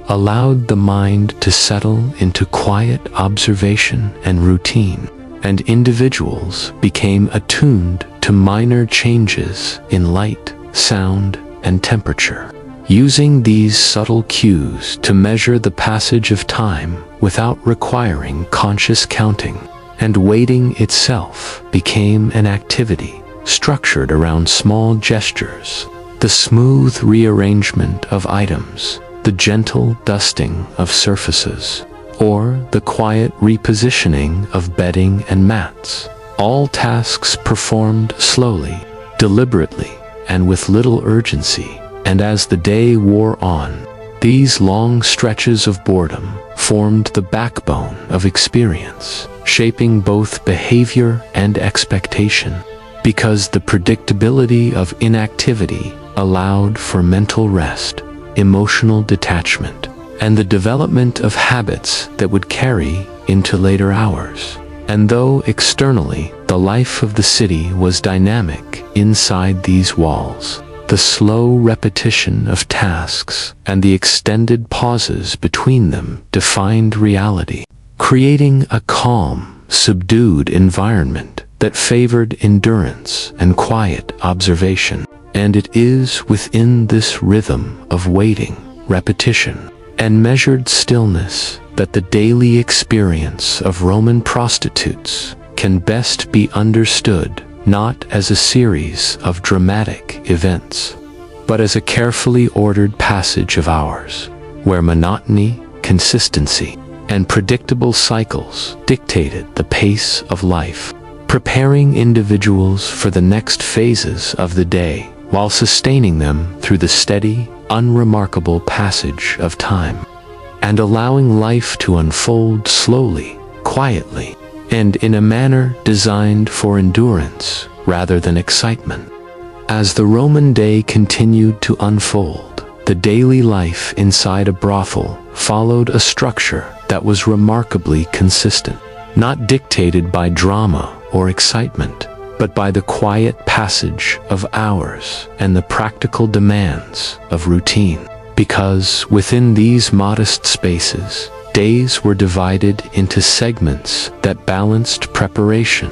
allowed the mind to settle into quiet observation and routine, and individuals became attuned to minor changes in light, sound, and temperature, using these subtle cues to measure the passage of time without requiring conscious counting. And waiting itself became an activity structured around small gestures, the smooth rearrangement of items, the gentle dusting of surfaces, or the quiet repositioning of bedding and mats. All tasks performed slowly, deliberately, and with little urgency. And as the day wore on, these long stretches of boredom formed the backbone of experience, shaping both behavior and expectation, because the predictability of inactivity allowed for mental rest, emotional detachment, and the development of habits that would carry into later hours. And though externally the life of the city was dynamic inside these walls, the slow repetition of tasks and the extended pauses between them defined reality, creating a calm, subdued environment that favored endurance and quiet observation. And it is within this rhythm of waiting, repetition, and measured stillness that the daily experience of Roman prostitutes can best be understood, not as a series of dramatic events, but as a carefully ordered passage of hours, where monotony, consistency, and predictable cycles dictated the pace of life, preparing individuals for the next phases of the day, while sustaining them through the steady, unremarkable passage of time, and allowing life to unfold slowly, quietly, and in a manner designed for endurance rather than excitement. As the Roman day continued to unfold, the daily life inside a brothel followed a structure that was remarkably consistent, not dictated by drama or excitement, but by the quiet passage of hours and the practical demands of routine. Because within these modest spaces, days were divided into segments that balanced preparation,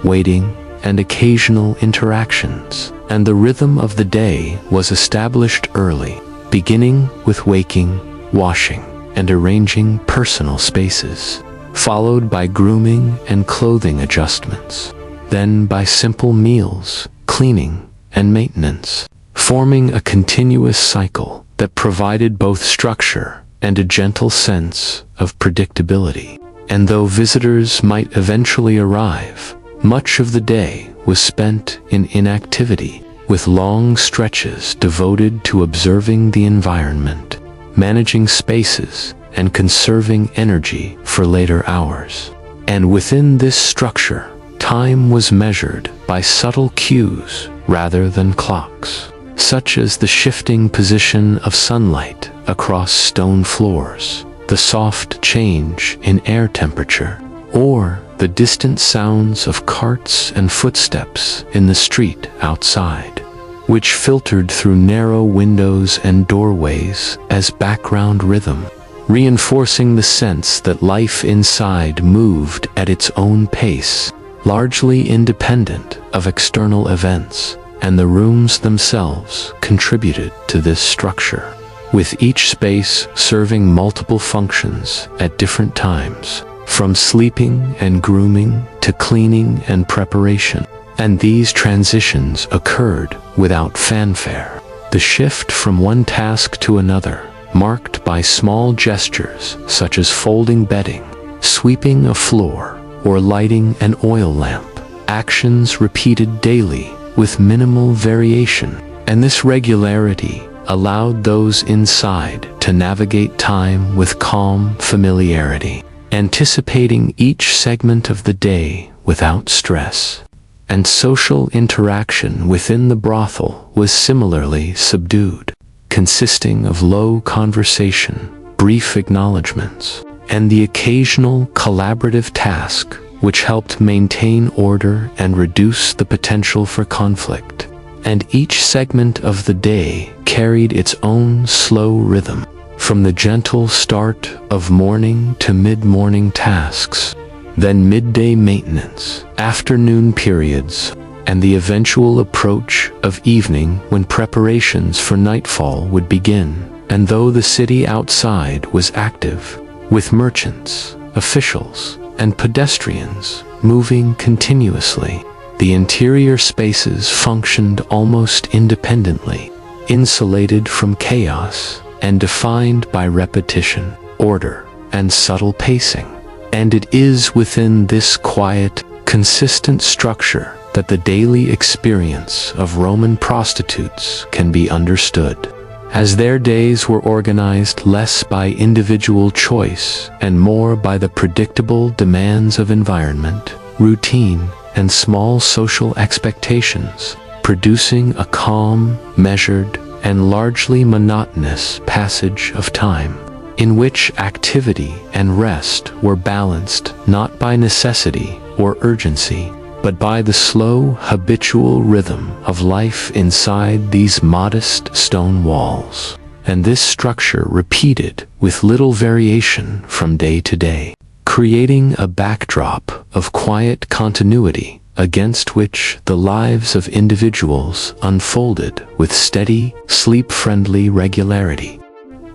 waiting, and occasional interactions, and the rhythm of the day was established early, beginning with waking, washing, and arranging personal spaces, followed by grooming and clothing adjustments, then by simple meals, cleaning, and maintenance, forming a continuous cycle that provided both structure and a gentle sense of predictability. And though visitors might eventually arrive, much of the day was spent in inactivity, with long stretches devoted to observing the environment, managing spaces, and conserving energy for later hours. And within this structure, time was measured by subtle cues rather than clocks, such as the shifting position of sunlight across stone floors, the soft change in air temperature, or the distant sounds of carts and footsteps in the street outside, which filtered through narrow windows and doorways as background rhythm, reinforcing the sense that life inside moved at its own pace, largely independent of external events, and the rooms themselves contributed to this structure, with each space serving multiple functions at different times, from sleeping and grooming to cleaning and preparation. And these transitions occurred without fanfare. The shift from one task to another, marked by small gestures such as folding bedding, sweeping a floor, or lighting an oil lamp. Actions repeated daily with minimal variation, and this regularity allowed those inside to navigate time with calm familiarity, anticipating each segment of the day without stress. And social interaction within the brothel was similarly subdued, consisting of low conversation, brief acknowledgments, and the occasional collaborative task which helped maintain order and reduce the potential for conflict. And each segment of the day carried its own slow rhythm, from the gentle start of morning to mid-morning tasks, then midday maintenance, afternoon periods, and the eventual approach of evening when preparations for nightfall would begin. And though the city outside was active, with merchants, officials, and pedestrians moving continuously, the interior spaces functioned almost independently, insulated from chaos and defined by repetition, order, and subtle pacing. And it is within this quiet, consistent structure that the daily experience of Roman prostitutes can be understood, as their days were organized less by individual choice and more by the predictable demands of environment, routine, and small social expectations, producing a calm, measured, and largely monotonous passage of time, in which activity and rest were balanced not by necessity or urgency, but by the slow, habitual rhythm of life inside these modest stone walls. And this structure repeated with little variation from day to day, creating a backdrop of quiet continuity against which the lives of individuals unfolded with steady, sleep-friendly regularity.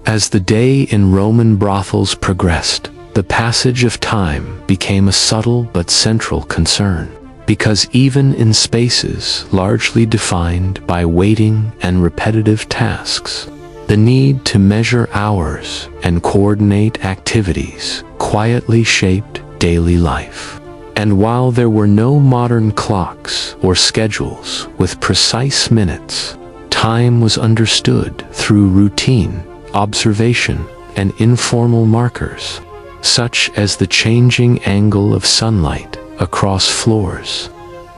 As the day in Roman brothels progressed, the passage of time became a subtle but central concern, because even in spaces largely defined by waiting and repetitive tasks, the need to measure hours and coordinate activities quietly shaped daily life. And while there were no modern clocks or schedules with precise minutes, time was understood through routine, observation, and informal markers, such as the changing angle of sunlight across floors,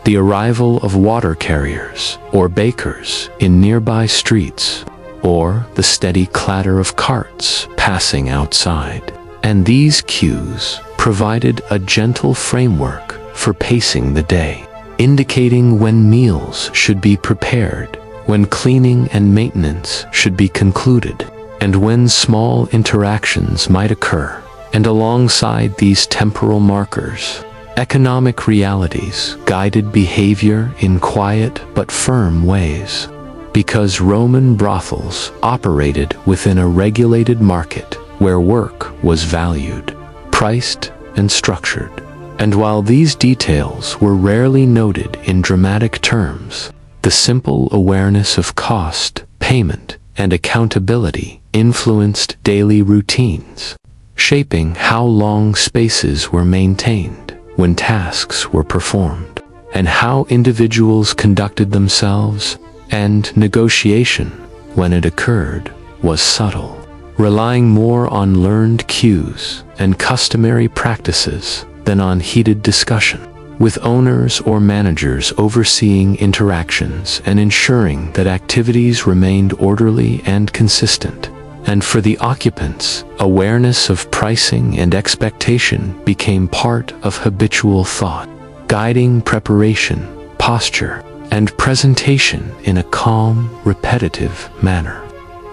the arrival of water carriers or bakers in nearby streets, or the steady clatter of carts passing outside. And these cues provided a gentle framework for pacing the day, indicating when meals should be prepared, when cleaning and maintenance should be concluded, and when small interactions might occur. And alongside these temporal markers, economic realities guided behavior in quiet but firm ways, because Roman brothels operated within a regulated market where work was valued, priced, and structured. And while these details were rarely noted in dramatic terms, the simple awareness of cost, payment, and accountability influenced daily routines, shaping how long spaces were maintained when tasks were performed, and how individuals conducted themselves, and negotiation, when it occurred, was subtle, relying more on learned cues and customary practices than on heated discussion, with owners or managers overseeing interactions and ensuring that activities remained orderly and consistent. And for the occupants, awareness of pricing and expectation became part of habitual thought, guiding preparation, posture, and presentation in a calm, repetitive manner,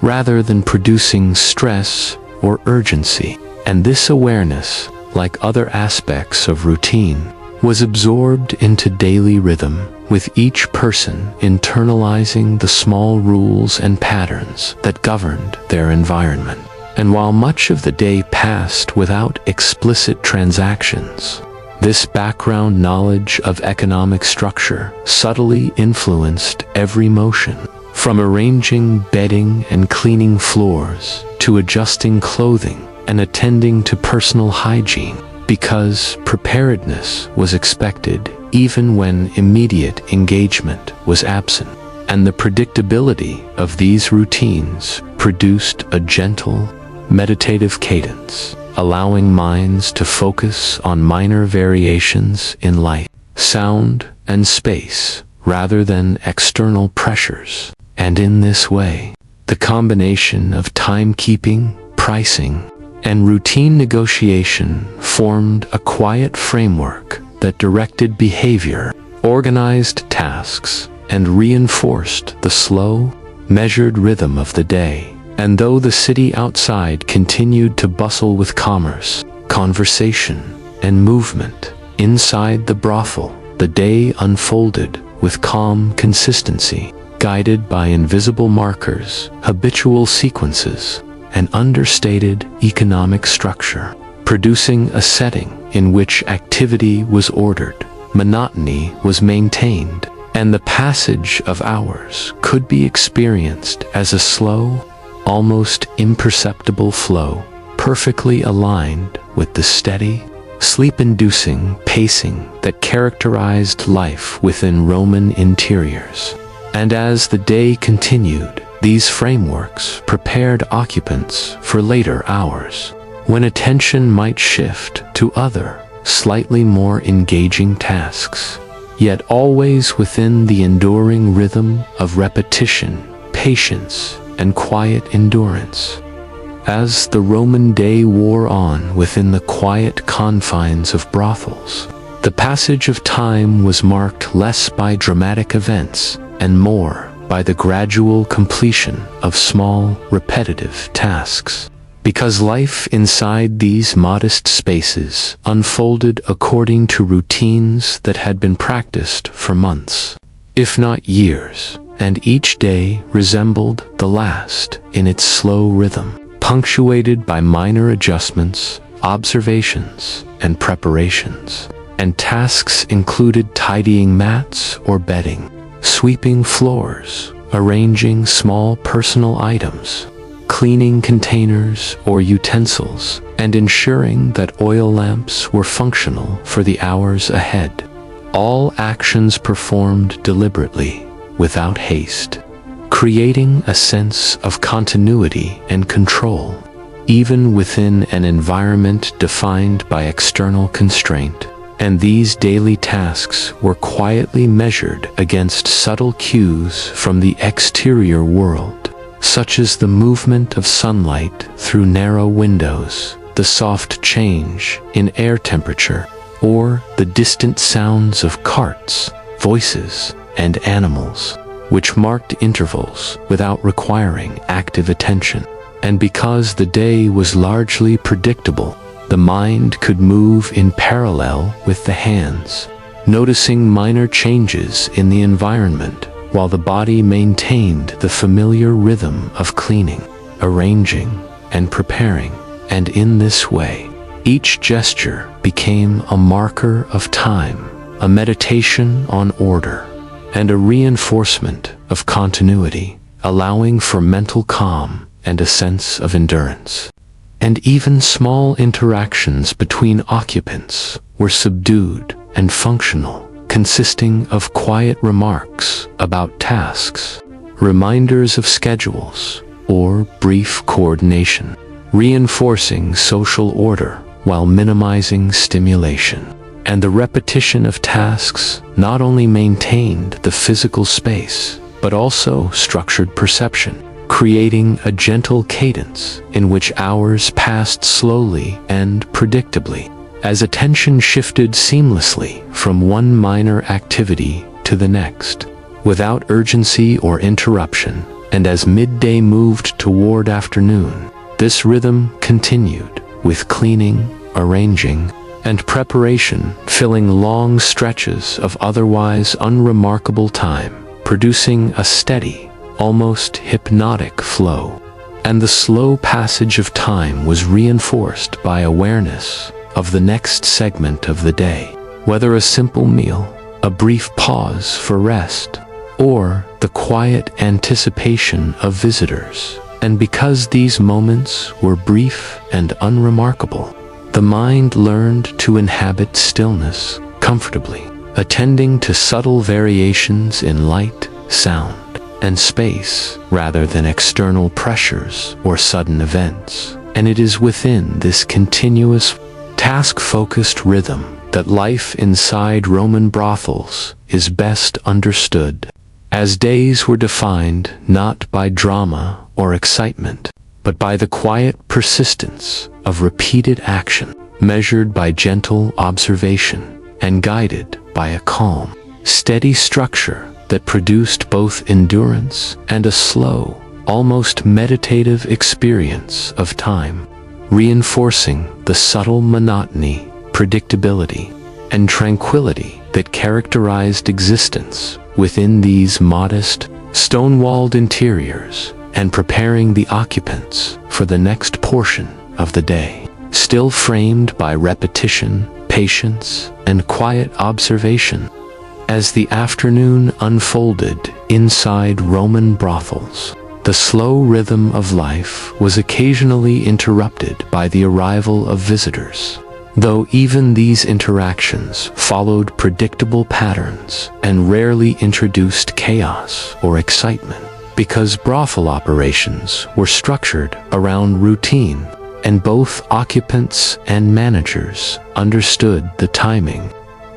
rather than producing stress or urgency. And this awareness, like other aspects of routine, was absorbed into daily rhythm, with each person internalizing the small rules and patterns that governed their environment. And while much of the day passed without explicit transactions, this background knowledge of economic structure subtly influenced every motion, from arranging bedding and cleaning floors to adjusting clothing and attending to personal hygiene. because preparedness was expected even when immediate engagement was absent. And the predictability of these routines produced a gentle, meditative cadence, allowing minds to focus on minor variations in light, sound, and space rather than external pressures. And in this way, the combination of timekeeping, pricing, and routine negotiation formed a quiet framework that directed behavior, organized tasks, and reinforced the slow, measured rhythm of the day. And though the city outside continued to bustle with commerce, conversation, and movement, inside the brothel, the day unfolded with calm consistency, guided by invisible markers, habitual sequences, and understated economic structure, producing a setting in which activity was ordered, monotony was maintained, and the passage of hours could be experienced as a slow, almost imperceptible flow, perfectly aligned with the steady, sleep-inducing pacing that characterized life within Roman interiors. And as the day continued, these frameworks prepared occupants for later hours, when attention might shift to other, slightly more engaging tasks, yet always within the enduring rhythm of repetition, patience, and quiet endurance. As the Roman day wore on within the quiet confines of brothels, the passage of time was marked less by dramatic events and more by the gradual completion of small, repetitive tasks. Because life inside these modest spaces unfolded according to routines that had been practiced for months, if not years, and each day resembled the last in its slow rhythm, punctuated by minor adjustments, observations, and preparations. And tasks included tidying mats or bedding, sweeping floors, arranging small personal items, cleaning containers or utensils, and ensuring that oil lamps were functional for the hours ahead. All actions performed deliberately, without haste, creating a sense of continuity and control, even within an environment defined by external constraint. And these daily tasks were quietly measured against subtle cues from the exterior world, such as the movement of sunlight through narrow windows, the soft change in air temperature, or the distant sounds of carts, voices, and animals, which marked intervals without requiring active attention. And because the day was largely predictable, the mind could move in parallel with the hands, noticing minor changes in the environment, while the body maintained the familiar rhythm of cleaning, arranging, and preparing. And in this way, each gesture became a marker of time, a meditation on order, and a reinforcement of continuity, allowing for mental calm and a sense of endurance. And even small interactions between occupants were subdued and functional, consisting of quiet remarks about tasks, reminders of schedules, or brief coordination, reinforcing social order while minimizing stimulation. And the repetition of tasks not only maintained the physical space, but also structured perception, creating a gentle cadence in which hours passed slowly and predictably, as attention shifted seamlessly from one minor activity to the next, without urgency or interruption. And as midday moved toward afternoon, this rhythm continued, with cleaning, arranging, and preparation filling long stretches of otherwise unremarkable time, producing a steady, almost hypnotic flow. And the slow passage of time was reinforced by awareness of the next segment of the day, whether a simple meal, a brief pause for rest, or the quiet anticipation of visitors. And because these moments were brief and unremarkable, the mind learned to inhabit stillness comfortably, attending to subtle variations in light, sound, and space rather than external pressures or sudden events. And it is within this continuous, task-focused rhythm that life inside Roman brothels is best understood, as days were defined not by drama or excitement, but by the quiet persistence of repeated action, measured by gentle observation and guided by a calm, steady structure that produced both endurance and a slow, almost meditative experience of time, reinforcing the subtle monotony, predictability, and tranquility that characterized existence within these modest, stone-walled interiors, and preparing the occupants for the next portion of the day, still framed by repetition, patience, and quiet observation. As the afternoon unfolded inside Roman brothels, the slow rhythm of life was occasionally interrupted by the arrival of visitors, though even these interactions followed predictable patterns and rarely introduced chaos or excitement, because brothel operations were structured around routine, and both occupants and managers understood the timing,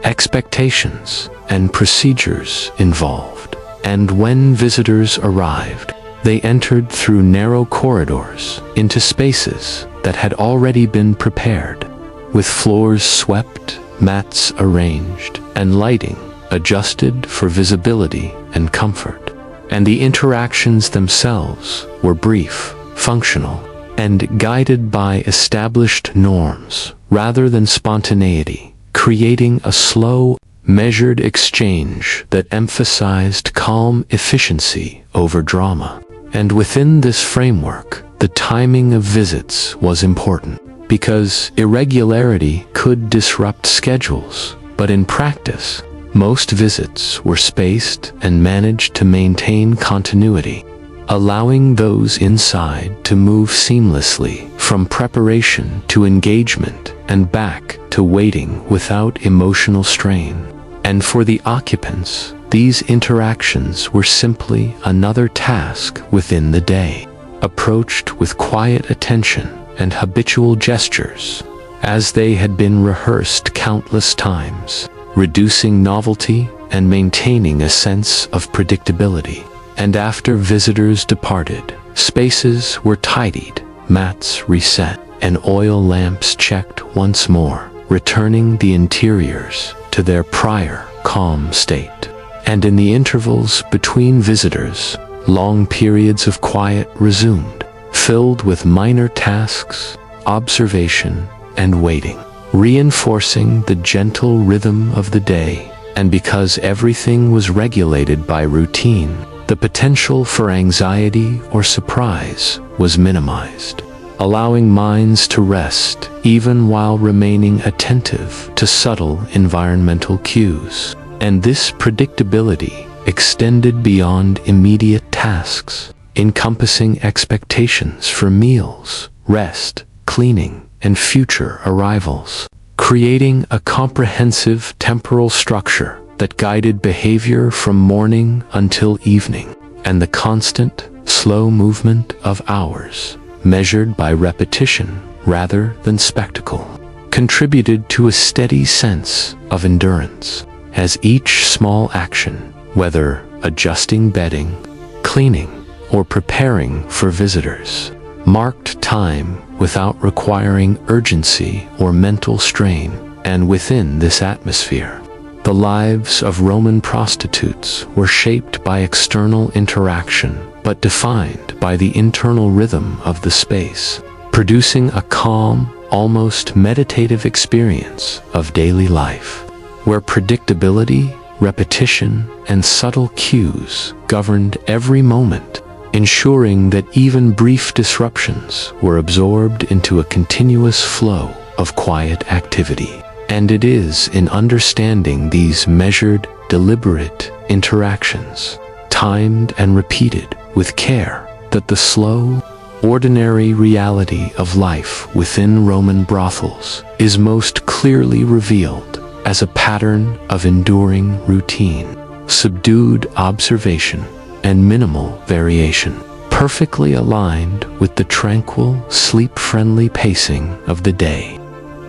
expectations, and procedures involved. And when visitors arrived, they entered through narrow corridors into spaces that had already been prepared, with floors swept, mats arranged, and lighting adjusted for visibility and comfort. And the interactions themselves were brief, functional, and guided by established norms rather than spontaneity, creating a slow, measured exchange that emphasized calm efficiency over drama. And within this framework, the timing of visits was important, because irregularity could disrupt schedules, but in practice, most visits were spaced and managed to maintain continuity, allowing those inside to move seamlessly from preparation to engagement and back to waiting without emotional strain. And for the occupants, these interactions were simply another task within the day, approached with quiet attention and habitual gestures, as they had been rehearsed countless times, reducing novelty and maintaining a sense of predictability. And after visitors departed, spaces were tidied, mats reset, and oil lamps checked once more, returning the interiors to their prior calm state. And in the intervals between visitors, long periods of quiet resumed, filled with minor tasks, observation, and waiting, reinforcing the gentle rhythm of the day. And because everything was regulated by routine, the potential for anxiety or surprise was minimized, allowing minds to rest even while remaining attentive to subtle environmental cues. And this predictability extended beyond immediate tasks, encompassing expectations for meals, rest, cleaning, and future arrivals, creating a comprehensive temporal structure that guided behavior from morning until evening. And the constant, slow movement of hours, measured by repetition rather than spectacle, contributed to a steady sense of endurance, as each small action, whether adjusting bedding, cleaning, or preparing for visitors, marked time without requiring urgency or mental strain. And within this atmosphere, the lives of Roman prostitutes were shaped by external interaction, but defined by the internal rhythm of the space, producing a calm, almost meditative experience of daily life, where predictability, repetition, and subtle cues governed every moment, ensuring that even brief disruptions were absorbed into a continuous flow of quiet activity. And it is in understanding these measured, deliberate interactions, timed and repeated with care, that the slow, ordinary reality of life within Roman brothels is most clearly revealed as a pattern of enduring routine, subdued observation, and minimal variation, perfectly aligned with the tranquil, sleep-friendly pacing of the day.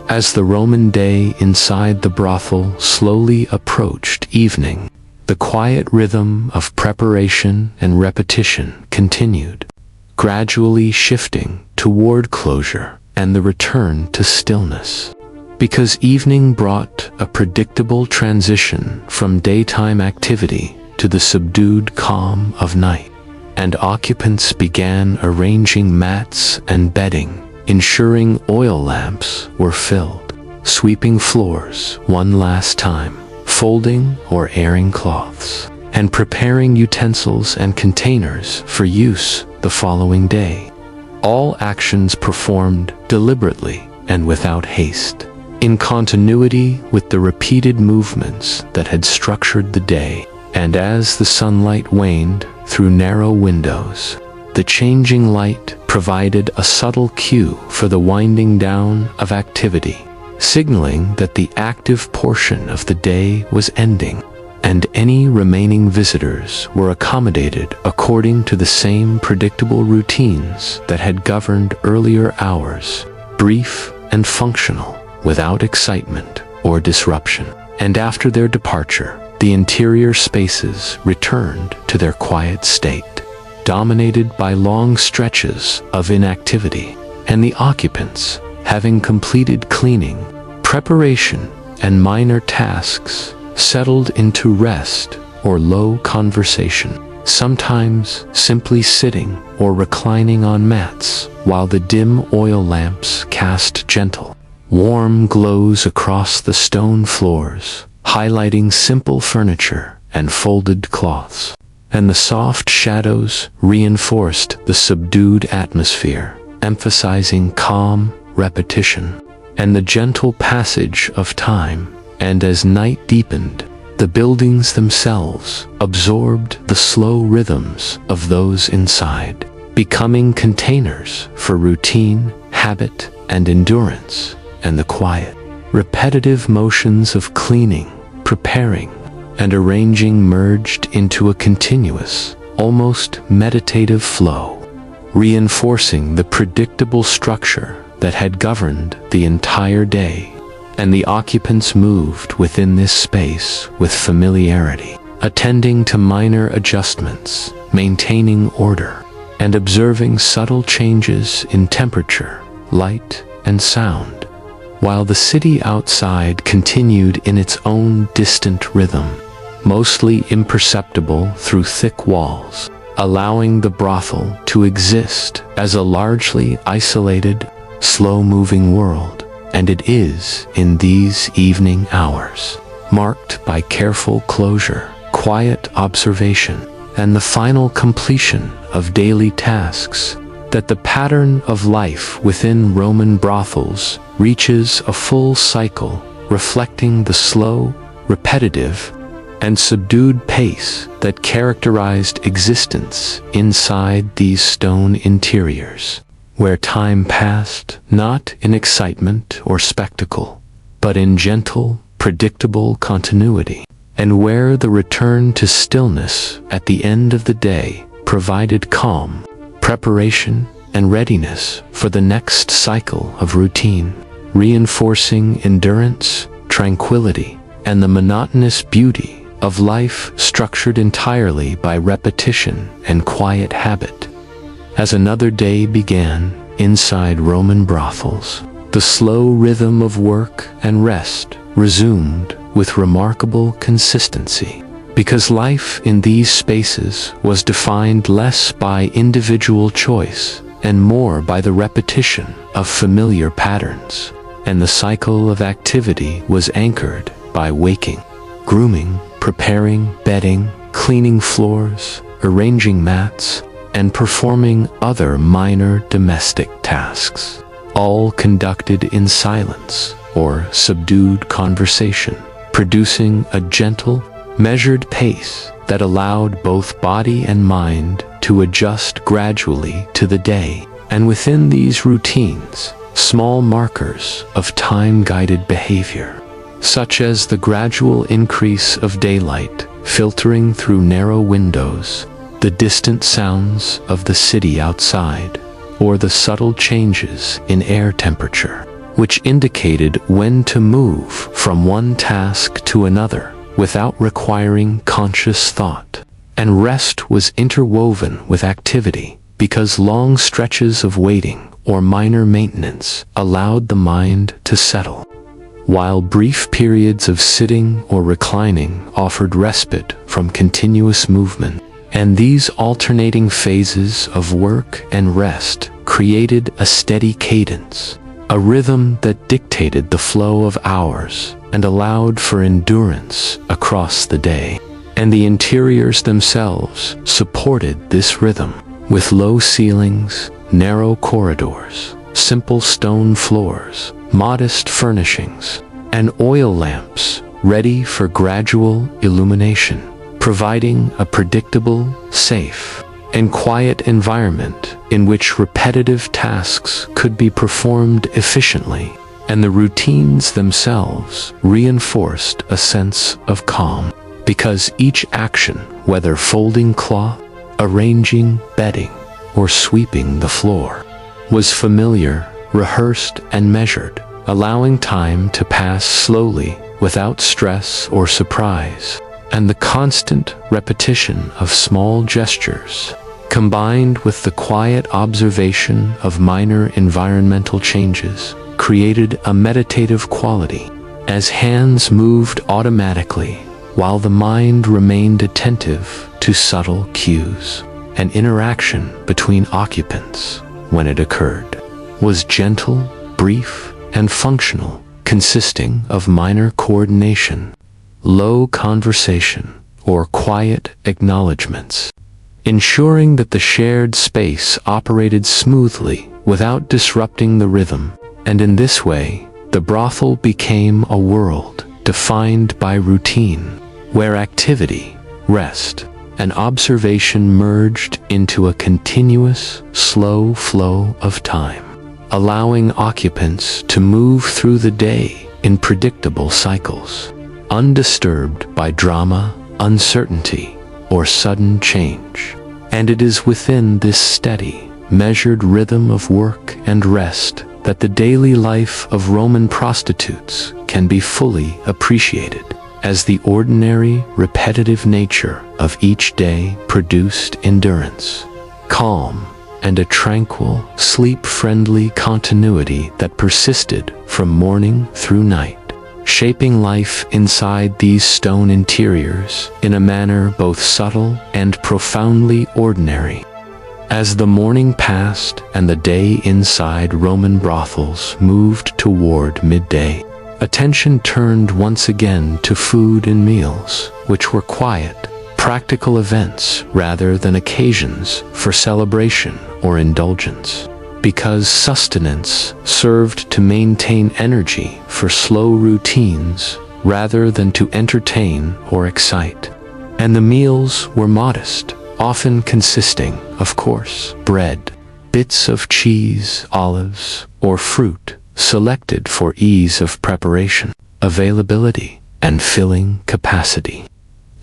As the Roman day inside the brothel slowly approached evening, the quiet rhythm of preparation and repetition continued, gradually shifting toward closure and the return to stillness. Because evening brought a predictable transition from daytime activity to the subdued calm of night, and occupants began arranging mats and bedding, ensuring oil lamps were filled, sweeping floors one last time, folding or airing cloths, and preparing utensils and containers for use the following day. All actions performed deliberately and without haste, in continuity with the repeated movements that had structured the day. And as the sunlight waned through narrow windows, the changing light provided a subtle cue for the winding down of activity, signaling that the active portion of the day was ending, and any remaining visitors were accommodated according to the same predictable routines that had governed earlier hours, brief and functional, without excitement or disruption. And after their departure, the interior spaces returned to their quiet state, dominated by long stretches of inactivity, and the occupants, having completed cleaning, preparation, and minor tasks, settled into rest or low conversation, sometimes simply sitting or reclining on mats while the dim oil lamps cast gentle, warm glows across the stone floors, highlighting simple furniture and folded cloths. And the soft shadows reinforced the subdued atmosphere, emphasizing calm repetition and the gentle passage of time. And as night deepened, the buildings themselves absorbed the slow rhythms of those inside, becoming containers for routine, habit, and endurance, and the quiet, repetitive motions of cleaning, preparing, and arranging merged into a continuous, almost meditative flow, reinforcing the predictable structure that had governed the entire day. And the occupants moved within this space with familiarity, attending to minor adjustments, maintaining order, and observing subtle changes in temperature, light, and sound, while the city outside continued in its own distant rhythm, mostly imperceptible through thick walls, allowing the brothel to exist as a largely isolated, slow-moving world. And it is in these evening hours, marked by careful closure, quiet observation, and the final completion of daily tasks, that the pattern of life within Roman brothels reaches a full cycle, reflecting the slow, repetitive, and subdued pace that characterized existence inside these stone interiors, where time passed not in excitement or spectacle, but in gentle, predictable continuity, and where the return to stillness at the end of the day provided calm, preparation, and readiness for the next cycle of routine, reinforcing endurance, tranquility, and the monotonous beauty of life structured entirely by repetition and quiet habit. As another day began inside Roman brothels, the slow rhythm of work and rest resumed with remarkable consistency, because life in these spaces was defined less by individual choice and more by the repetition of familiar patterns, and the cycle of activity was anchored by waking, grooming, preparing bedding, cleaning floors, arranging mats, and performing other minor domestic tasks, all conducted in silence or subdued conversation, producing a gentle, measured pace that allowed both body and mind to adjust gradually to the day. And within these routines, small markers of time-guided behavior, such as the gradual increase of daylight filtering through narrow windows, the distant sounds of the city outside, or the subtle changes in air temperature, which indicated when to move from one task to another without requiring conscious thought. And rest was interwoven with activity, because long stretches of waiting or minor maintenance allowed the mind to settle, while brief periods of sitting or reclining offered respite from continuous movement. And these alternating phases of work and rest created a steady cadence, a rhythm that dictated the flow of hours and allowed for endurance across the day. And the interiors themselves supported this rhythm, with low ceilings, narrow corridors, simple stone floors, modest furnishings, and oil lamps ready for gradual illumination, providing a predictable, safe, and quiet environment in which repetitive tasks could be performed efficiently. And the routines themselves reinforced a sense of calm, because each action, whether folding cloth, arranging bedding, or sweeping the floor, was familiar, rehearsed, and measured, allowing time to pass slowly without stress or surprise. And the constant repetition of small gestures, combined with the quiet observation of minor environmental changes, created a meditative quality, as hands moved automatically while the mind remained attentive to subtle cues. And interaction between occupants, when it occurred, was gentle, brief, and functional, consisting of minor coordination, low conversation, or quiet acknowledgments, ensuring that the shared space operated smoothly without disrupting the rhythm. And in this way, the brothel became a world defined by routine, where activity, rest, and observation merged into a continuous, slow flow of time, allowing occupants to move through the day in predictable cycles, undisturbed by drama, uncertainty, or sudden change. And it is within this steady, measured rhythm of work and rest that the daily life of Roman prostitutes can be fully appreciated, as the ordinary, repetitive nature of each day produced endurance, calm, and a tranquil, sleep-friendly continuity that persisted from morning through night, shaping life inside these stone interiors in a manner both subtle and profoundly ordinary. As the morning passed and the day inside Roman brothels moved toward midday, attention turned once again to food and meals, which were quiet, practical events rather than occasions for celebration or indulgence, because sustenance served to maintain energy for slow routines rather than to entertain or excite. And the meals were modest, often consisting, of course, bread, bits of cheese, olives, or fruit, selected for ease of preparation, availability, and filling capacity.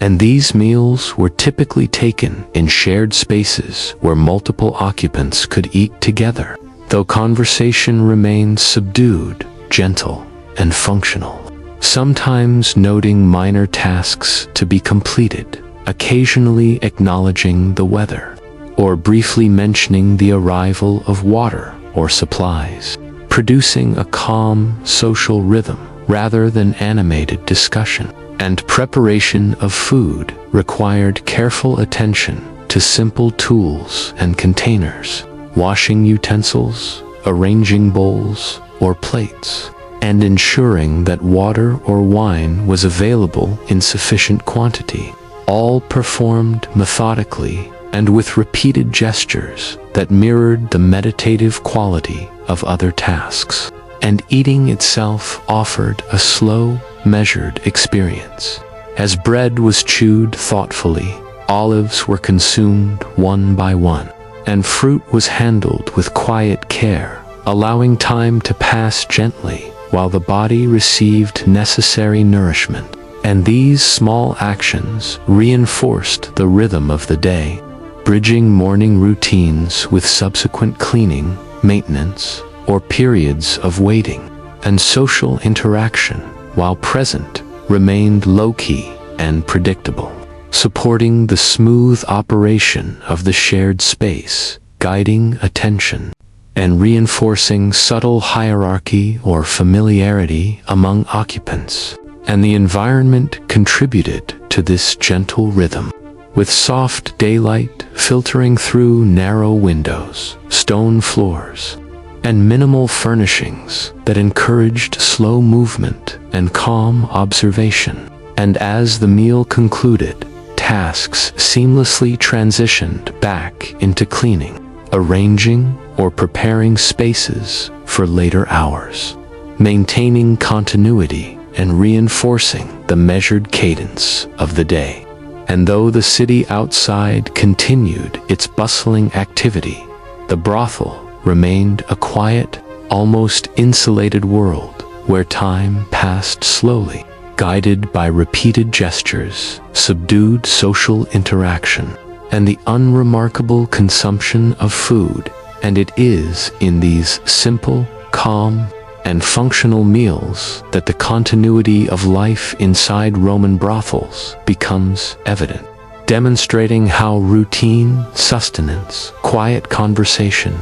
And these meals were typically taken in shared spaces where multiple occupants could eat together, though conversation remained subdued, gentle, and functional, sometimes noting minor tasks to be completed, occasionally acknowledging the weather, or briefly mentioning the arrival of water or supplies, producing a calm social rhythm rather than animated discussion. And preparation of food required careful attention to simple tools and containers, washing utensils, arranging bowls or plates, and ensuring that water or wine was available in sufficient quantity, all performed methodically and with repeated gestures that mirrored the meditative quality of other tasks. And eating itself offered a slow, measured experience. As bread was chewed thoughtfully, olives were consumed one by one, and fruit was handled with quiet care, allowing time to pass gently while the body received necessary nourishment. And these small actions reinforced the rhythm of the day, bridging morning routines with subsequent cleaning, maintenance, or periods of waiting. And social interaction, while present, remained low-key and predictable, supporting the smooth operation of the shared space, guiding attention, and reinforcing subtle hierarchy or familiarity among occupants. And the environment contributed to this gentle rhythm, with soft daylight filtering through narrow windows, stone floors, and minimal furnishings that encouraged slow movement and calm observation. And as the meal concluded, tasks seamlessly transitioned back into cleaning, arranging or preparing spaces for later hours, maintaining continuity and reinforcing the measured cadence of the day. And though the city outside continued its bustling activity, the brothel remained a quiet, almost insulated world where time passed slowly, guided by repeated gestures, subdued social interaction, and the unremarkable consumption of food. And it is in these simple, calm, and functional meals that the continuity of life inside Roman brothels becomes evident, demonstrating how routine, sustenance, quiet conversation,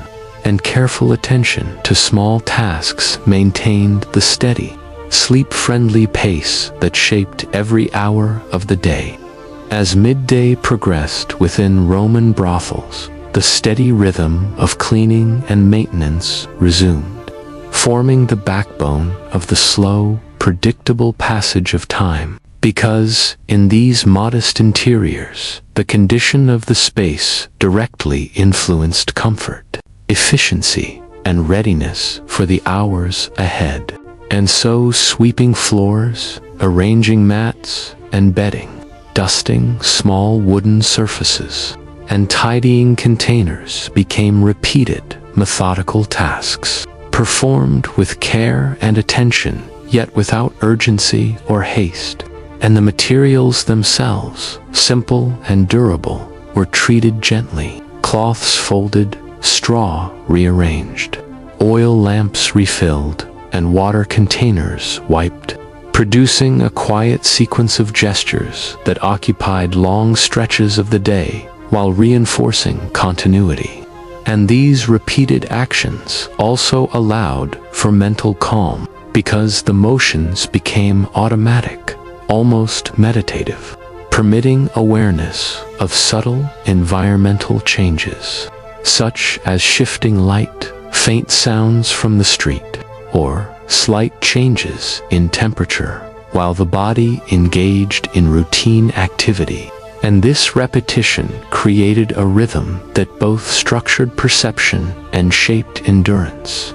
and careful attention to small tasks maintained the steady, sleep-friendly pace that shaped every hour of the day. As midday progressed within Roman brothels, the steady rhythm of cleaning and maintenance resumed, forming the backbone of the slow, predictable passage of time. Because in these modest interiors, the condition of the space directly influenced comfort, efficiency, and readiness for the hours ahead. And so sweeping floors, arranging mats and bedding, dusting small wooden surfaces, and tidying containers became repeated, methodical tasks, performed with care and attention, yet without urgency or haste. And the materials themselves, simple and durable, were treated gently, cloths folded, straw rearranged, oil lamps refilled, and water containers wiped, producing a quiet sequence of gestures that occupied long stretches of the day while reinforcing continuity. And these repeated actions also allowed for mental calm, because the motions became automatic, almost meditative, permitting awareness of subtle environmental changes, such as shifting light, faint sounds from the street, or slight changes in temperature, while the body engaged in routine activity. And this repetition created a rhythm that both structured perception and shaped endurance.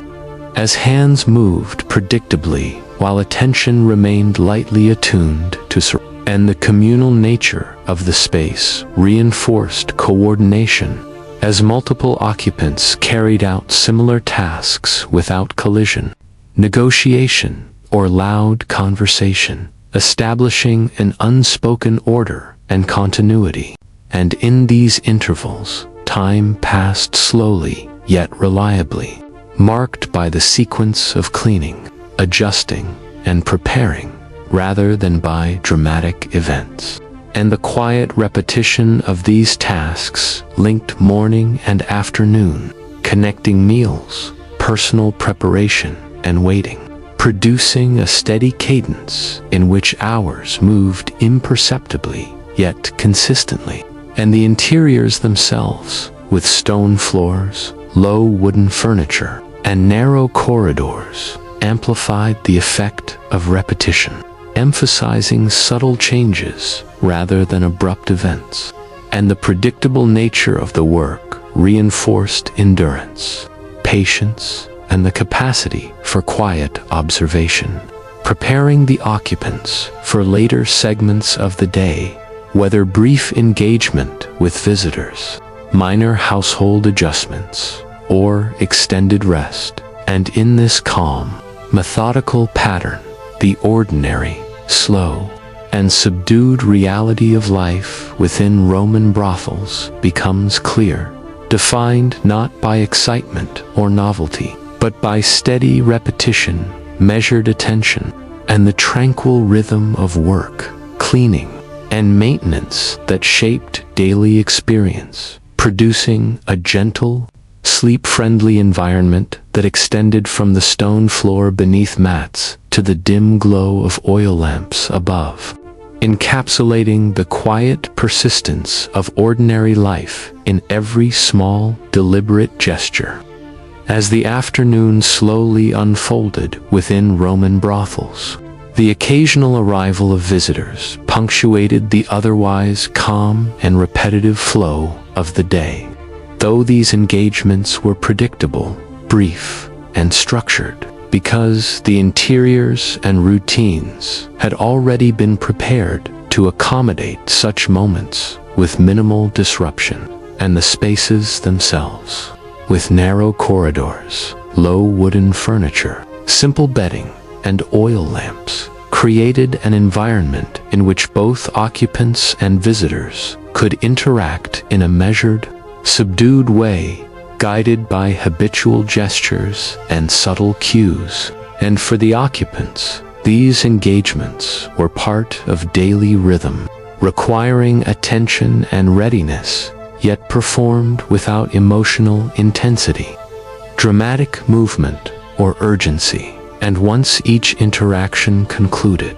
As hands moved predictably, while attention remained lightly attuned to surroundings, and the communal nature of the space reinforced coordination, as multiple occupants carried out similar tasks without collision, negotiation, or loud conversation, establishing an unspoken order and continuity. And in these intervals, time passed slowly yet reliably, marked by the sequence of cleaning, adjusting, and preparing, rather than by dramatic events. And the quiet repetition of these tasks linked morning and afternoon, connecting meals, personal preparation, and waiting, producing a steady cadence in which hours moved imperceptibly yet consistently. And the interiors themselves, with stone floors, low wooden furniture, and narrow corridors, amplified the effect of repetition, emphasizing subtle changes rather than abrupt events. And the predictable nature of the work reinforced endurance, patience, and the capacity for quiet observation, preparing the occupants for later segments of the day, whether brief engagement with visitors, minor household adjustments, or extended rest. And in this calm, methodical pattern, the ordinary, slow, and subdued reality of life within Roman brothels becomes clear, defined not by excitement or novelty, but by steady repetition, measured attention, and the tranquil rhythm of work, cleaning, and maintenance that shaped daily experience, producing a gentle, sleep-friendly environment that extended from the stone floor beneath mats to the dim glow of oil lamps above, encapsulating the quiet persistence of ordinary life in every small, deliberate gesture. As the afternoon slowly unfolded within Roman brothels, the occasional arrival of visitors punctuated the otherwise calm and repetitive flow of the day. Though these engagements were predictable, brief, and structured, because the interiors and routines had already been prepared to accommodate such moments with minimal disruption, and the spaces themselves, with narrow corridors, low wooden furniture, simple bedding, and oil lamps, created an environment in which both occupants and visitors could interact in a measured, subdued way, guided by habitual gestures and subtle cues. And for the occupants, these engagements were part of daily rhythm, requiring attention and readiness, yet performed without emotional intensity, dramatic movement, or urgency. And once each interaction concluded,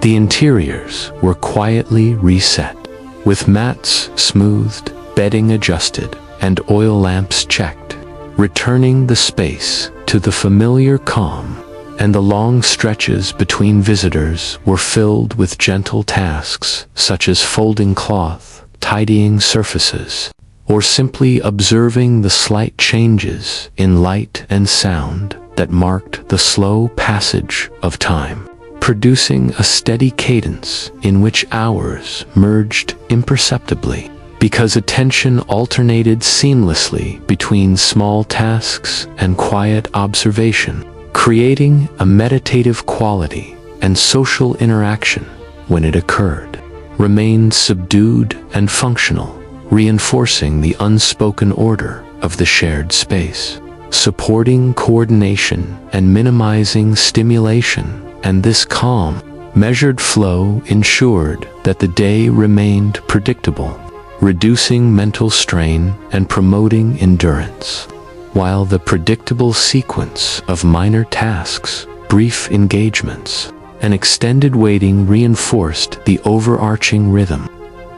the interiors were quietly reset, with mats smoothed, bedding adjusted, and oil lamps checked, returning the space to the familiar calm. And the long stretches between visitors were filled with gentle tasks such as folding cloth, tidying surfaces, or simply observing the slight changes in light and sound that marked the slow passage of time, producing a steady cadence in which hours merged imperceptibly, because attention alternated seamlessly between small tasks and quiet observation, creating a meditative quality. And social interaction, when it occurred, remained subdued and functional, reinforcing the unspoken order of the shared space, supporting coordination and minimizing stimulation. And this calm, measured flow ensured that the day remained predictable, reducing mental strain and promoting endurance, while the predictable sequence of minor tasks, brief engagements, and extended waiting reinforced the overarching rhythm,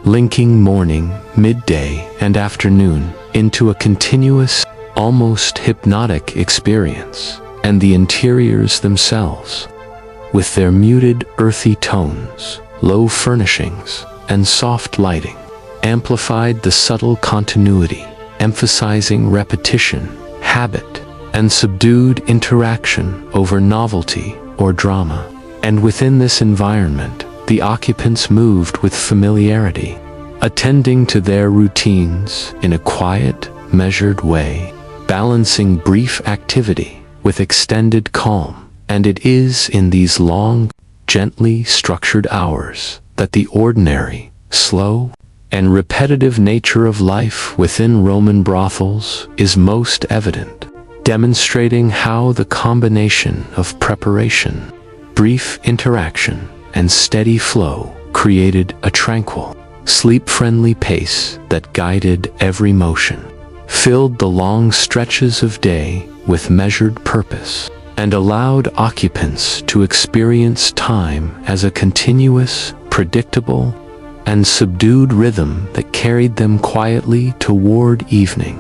linking morning, midday, and afternoon into a continuous, almost hypnotic experience. And the interiors themselves, with their muted, earthy tones, low furnishings, and soft lighting, amplified the subtle continuity, emphasizing repetition, habit, and subdued interaction over novelty or drama. And within this environment, the occupants moved with familiarity, attending to their routines in a quiet, measured way, balancing brief activity with extended calm. And it is in these long, gently structured hours that the ordinary, slow, and repetitive nature of life within Roman brothels is most evident, demonstrating how the combination of preparation, brief interaction, and steady flow created a tranquil, sleep-friendly pace that guided every motion, filled the long stretches of day with measured purpose, and allowed occupants to experience time as a continuous, predictable, and subdued rhythm that carried them quietly toward evening.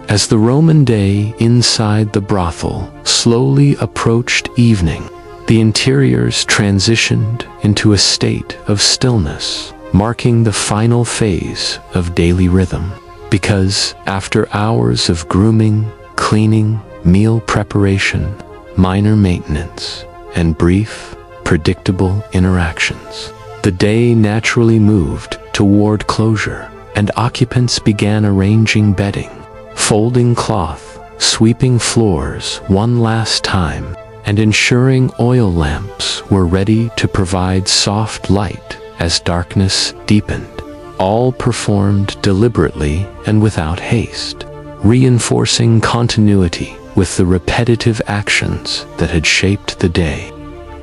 As the Roman day inside the brothel slowly approached evening, the interiors transitioned into a state of stillness, marking the final phase of daily rhythm. Because after hours of grooming, cleaning, meal preparation, minor maintenance, and brief, predictable interactions, the day naturally moved toward closure. and occupants began arranging bedding, folding cloth, sweeping floors one last time, and ensuring oil lamps were ready to provide soft light as darkness deepened. All performed deliberately and without haste, reinforcing continuity with the repetitive actions that had shaped the day.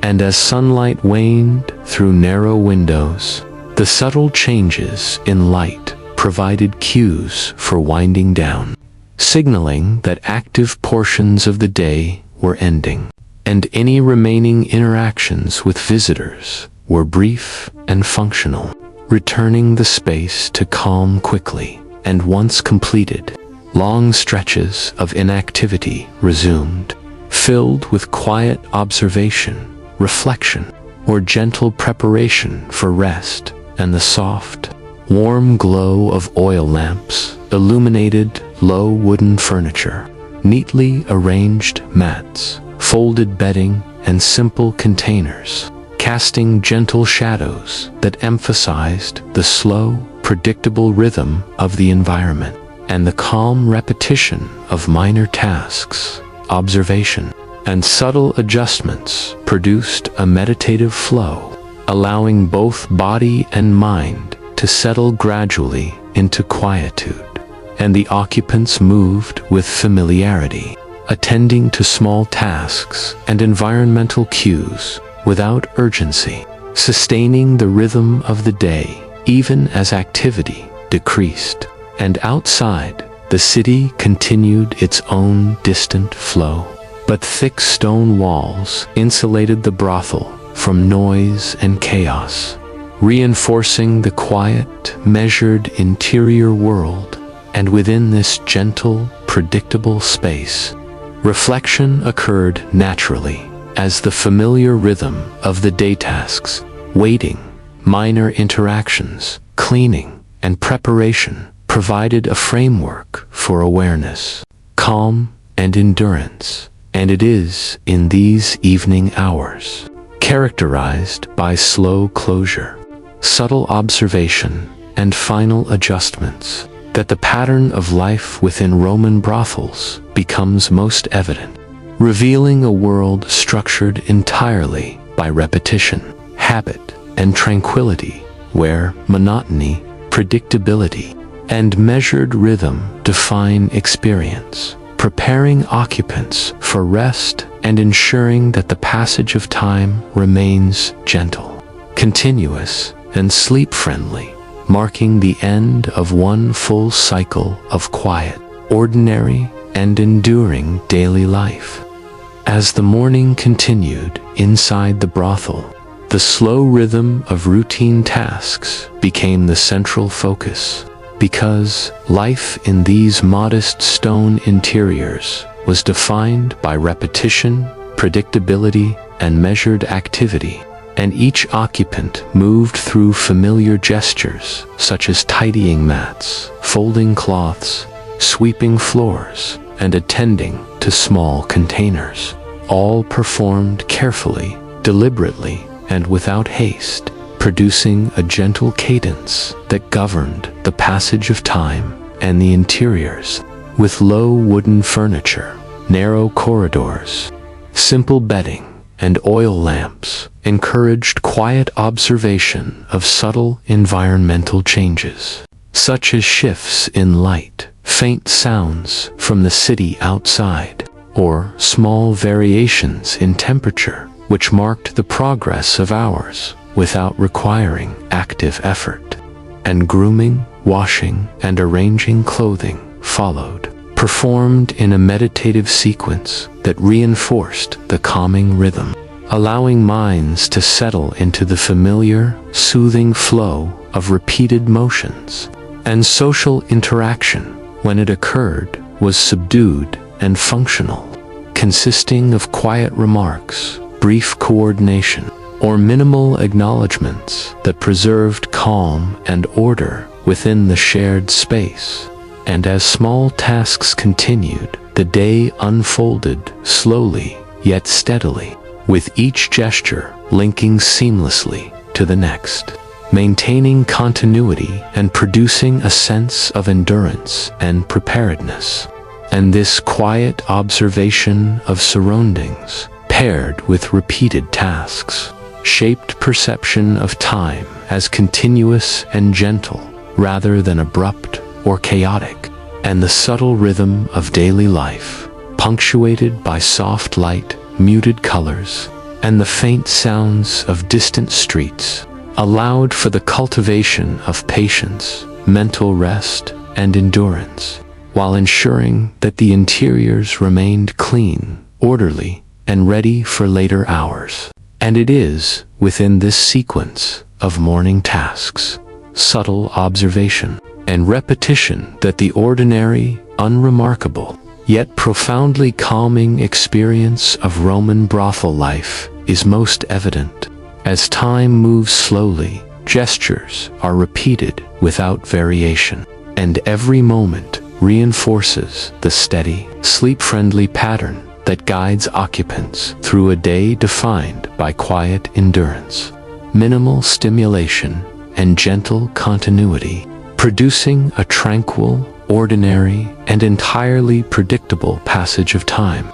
And as sunlight waned through narrow windows, the subtle changes in light provided cues for winding down, signaling that active portions of the day were ending, and any remaining interactions with visitors were brief and functional, returning the space to calm quickly. And once completed, long stretches of inactivity resumed, filled with quiet observation, reflection, or gentle preparation for rest, and the soft, warm glow of oil lamps illuminated low wooden furniture, neatly arranged mats, folded bedding, and simple containers, casting gentle shadows that emphasized the slow, predictable rhythm of the environment and the calm repetition of minor tasks. Observation and subtle adjustments produced a meditative flow, allowing both body and mind to settle gradually into quietude, and the occupants moved with familiarity, attending to small tasks and environmental cues without urgency, sustaining the rhythm of the day even as activity decreased. And outside, the city continued its own distant flow, but thick stone walls insulated the brothel from noise and chaos, reinforcing the quiet, measured interior world. And within this gentle, predictable space, reflection occurred naturally, as the familiar rhythm of the day tasks, waiting, minor interactions, cleaning, and preparation provided a framework for awareness, calm, and endurance. And it is in these evening hours, characterized by slow closure, subtle observation, and final adjustments, that the pattern of life within Roman brothels becomes most evident, revealing a world structured entirely by repetition, habit, and tranquility, where monotony, predictability, and measured rhythm define experience, preparing occupants for rest and ensuring that the passage of time remains gentle, continuous, and sleep-friendly, marking the end of one full cycle of quiet, ordinary, and enduring daily life. As the morning continued inside the brothel, the slow rhythm of routine tasks became the central focus, because life in these modest stone interiors was defined by repetition, predictability, and measured activity, and each occupant moved through familiar gestures such as tidying mats, folding cloths, sweeping floors, and attending to small containers, all performed carefully, deliberately, and without haste, producing a gentle cadence that governed the passage of time. And the interiors, with low wooden furniture, narrow corridors, simple bedding, and oil lamps, encouraged quiet observation of subtle environmental changes, such as shifts in light, faint sounds from the city outside, or small variations in temperature, which marked the progress of hours without requiring active effort. And grooming, washing, and arranging clothing followed, performed in a meditative sequence that reinforced the calming rhythm, allowing minds to settle into the familiar, soothing flow of repeated motions. And social interaction, when it occurred, was subdued and functional, consisting of quiet remarks, brief coordination, or minimal acknowledgments that preserved calm and order within the shared space. And as small tasks continued, the day unfolded slowly yet steadily, with each gesture linking seamlessly to the next, maintaining continuity and producing a sense of endurance and preparedness. And this quiet observation of surroundings, paired with repeated tasks, shaped perception of time as continuous and gentle, rather than abrupt or chaotic, and the subtle rhythm of daily life, punctuated by soft light, muted colors, and the faint sounds of distant streets, allowed for the cultivation of patience, mental rest, and endurance, while ensuring that the interiors remained clean, orderly, and ready for later hours. And it is within this sequence of morning tasks, subtle observation, and repetition that the ordinary, unremarkable, yet profoundly calming experience of Roman brothel life is most evident. As time moves slowly, gestures are repeated without variation, and every moment reinforces the steady, sleep-friendly pattern that guides occupants through a day defined by quiet endurance, minimal stimulation, and gentle continuity, producing a tranquil, ordinary, and entirely predictable passage of time.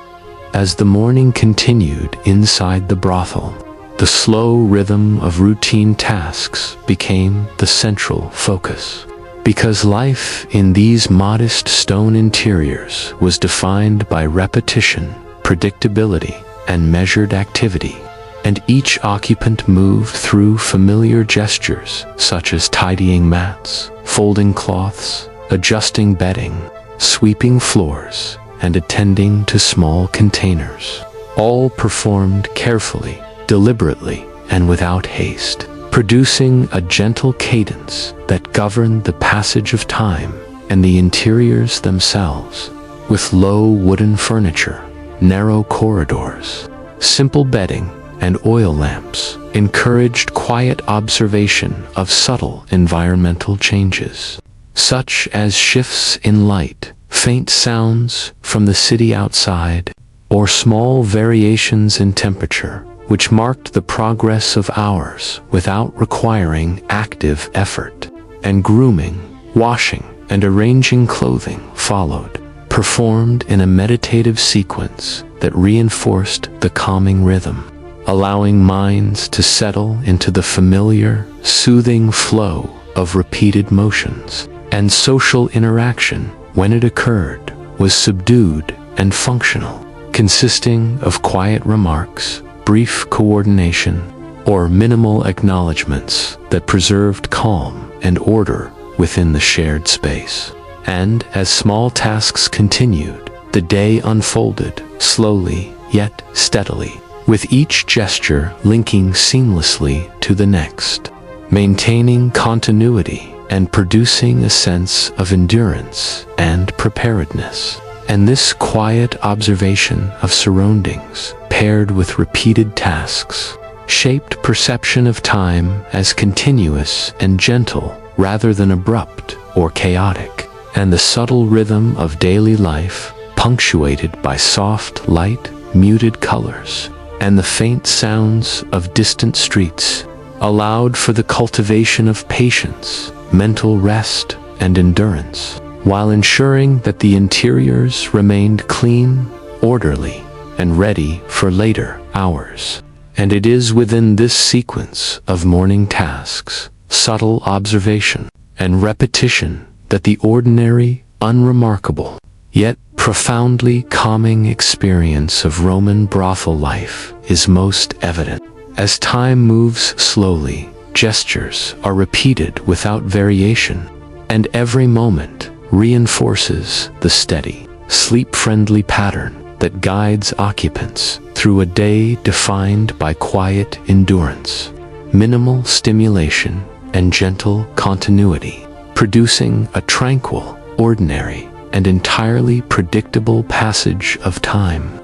As the morning continued inside the brothel, the slow rhythm of routine tasks became the central focus. Because life in these modest stone interiors was defined by repetition, predictability, and measured activity, and each occupant moved through familiar gestures such as tidying mats, folding cloths, adjusting bedding, sweeping floors, and attending to small containers, all performed carefully, deliberately, and without haste, producing a gentle cadence that governed the passage of time and the interiors themselves. With low wooden furniture, narrow corridors, simple bedding, and oil lamps encouraged quiet observation of subtle environmental changes, such as shifts in light, faint sounds from the city outside, or small variations in temperature, which marked the progress of hours without requiring active effort. And grooming, washing, and arranging clothing followed, performed in a meditative sequence that reinforced the calming rhythm, allowing minds to settle into the familiar, soothing flow of repeated motions. And social interaction, when it occurred, was subdued and functional, consisting of quiet remarks, brief coordination, or minimal acknowledgments that preserved calm and order within the shared space. And as small tasks continued, the day unfolded, slowly yet steadily, with each gesture linking seamlessly to the next, maintaining continuity and producing a sense of endurance and preparedness. And this quiet observation of surroundings, paired with repeated tasks, shaped perception of time as continuous and gentle rather than abrupt or chaotic, and the subtle rhythm of daily life, punctuated by soft light, muted colors, and the faint sounds of distant streets, allowed for the cultivation of patience, mental rest, and endurance, while ensuring that the interiors remained clean, orderly, and ready for later hours. And it is within this sequence of morning tasks, subtle observation, and repetition that the ordinary, unremarkable, yet profoundly calming experience of Roman brothel life is most evident. As time moves slowly, gestures are repeated without variation, and every moment reinforces the steady, sleep-friendly pattern that guides occupants through a day defined by quiet endurance, minimal stimulation, and gentle continuity, producing a tranquil, ordinary, and entirely predictable passage of time.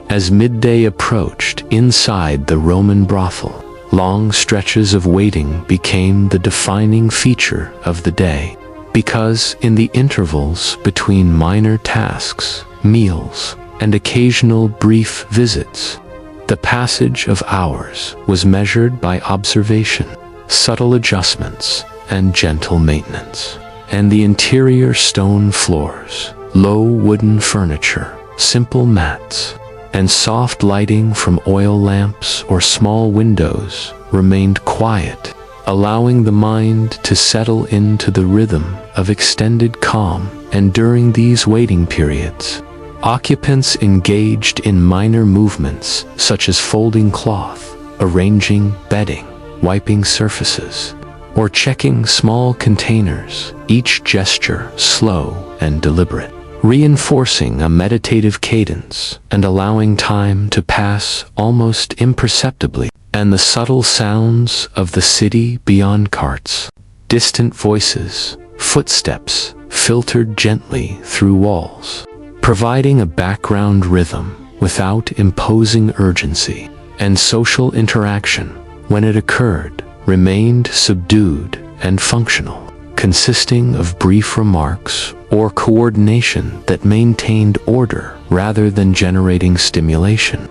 As midday approached inside the Roman brothel, long stretches of waiting became the defining feature of the day, because in the intervals between minor tasks, meals, and occasional brief visits, the passage of hours was measured by observation, subtle adjustments, and gentle maintenance. And the interior stone floors, low wooden furniture, simple mats, and soft lighting from oil lamps or small windows remained quiet, allowing the mind to settle into the rhythm of extended calm. And during these waiting periods, occupants engaged in minor movements such as folding cloth, arranging bedding, wiping surfaces, or checking small containers, each gesture slow and deliberate, reinforcing a meditative cadence and allowing time to pass almost imperceptibly. And the subtle sounds of the city beyond carts, distant voices, footsteps filtered gently through walls, providing a background rhythm without imposing urgency. And social interaction, when it occurred, remained subdued and functional, consisting of brief remarks or coordination that maintained order rather than generating stimulation.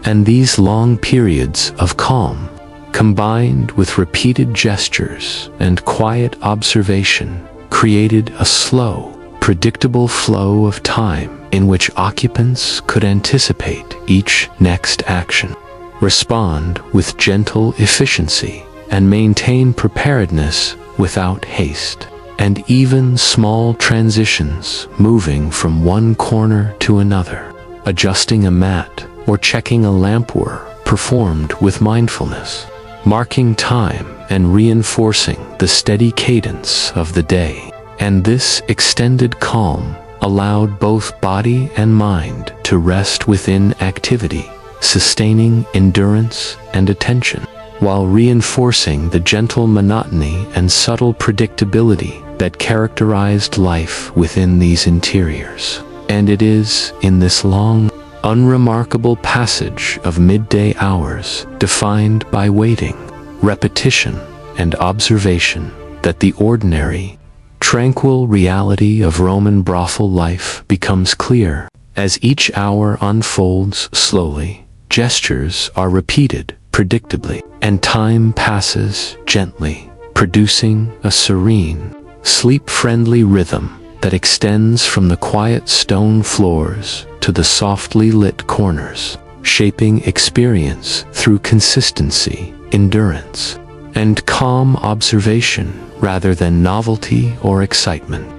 And these long periods of calm, combined with repeated gestures and quiet observation, created a slow, predictable flow of time in which occupants could anticipate each next action, respond with gentle efficiency, and maintain preparedness without haste. And even small transitions, moving from one corner to another, adjusting a mat, or checking a lamp, were performed with mindfulness, marking time and reinforcing the steady cadence of the day. And this extended calm allowed both body and mind to rest within activity, sustaining endurance and attention, while reinforcing the gentle monotony and subtle predictability that characterized life within these interiors. And it is in this long, unremarkable passage of midday hours, defined by waiting, repetition, and observation, that the ordinary, tranquil reality of Roman brothel life becomes clear. As each hour unfolds slowly, gestures are repeated predictably, and time passes gently, producing a serene, sleep-friendly rhythm that extends from the quiet stone floors to the softly lit corners, shaping experience through consistency, endurance, and calm observation rather than novelty or excitement.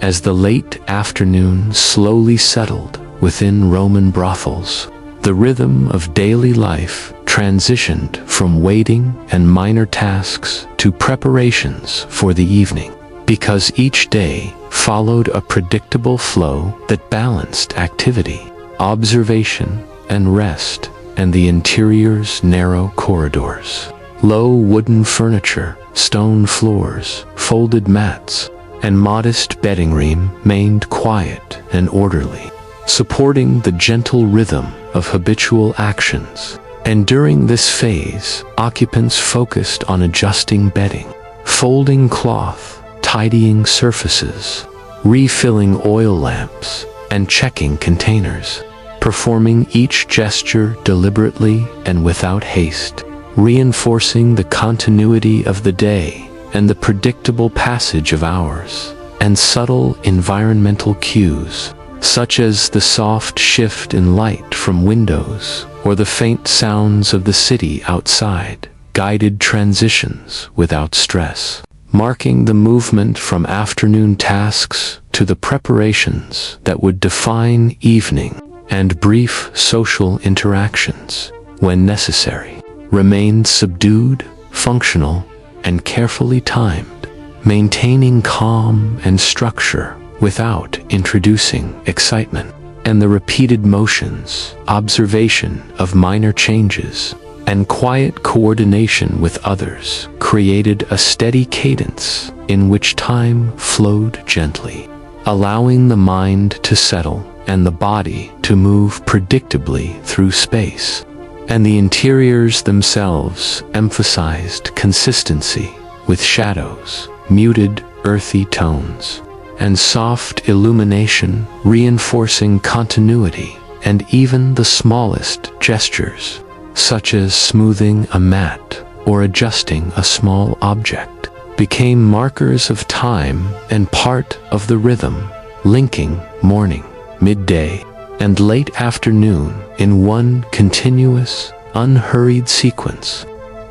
As the late afternoon slowly settled within Roman brothels, the rhythm of daily life transitioned from waiting and minor tasks to preparations for the evening, because each day followed a predictable flow that balanced activity, observation, and rest. And the interior's narrow corridors, low wooden furniture, stone floors, folded mats, and modest bedding remained quiet and orderly, supporting the gentle rhythm of habitual actions. And during this phase, occupants focused on adjusting bedding, folding cloth, tidying surfaces, refilling oil lamps, and checking containers, performing each gesture deliberately and without haste, reinforcing the continuity of the day and the predictable passage of hours. And subtle environmental cues, such as the soft shift in light from windows or the faint sounds of the city outside, guided transitions without stress, marking the movement from afternoon tasks to the preparations that would define evening. And brief social interactions, when necessary, remained subdued, functional, and carefully timed, maintaining calm and structure without introducing excitement. And the repeated motions, observation of minor changes, and quiet coordination with others created a steady cadence in which time flowed gently, allowing the mind to settle and the body to move predictably through space. And the interiors themselves emphasized consistency, with shadows, muted, earthy tones, and soft illumination reinforcing continuity. And even the smallest gestures, such as smoothing a mat or adjusting a small object, became markers of time and part of the rhythm, linking morning, midday, and late afternoon in one continuous, unhurried sequence.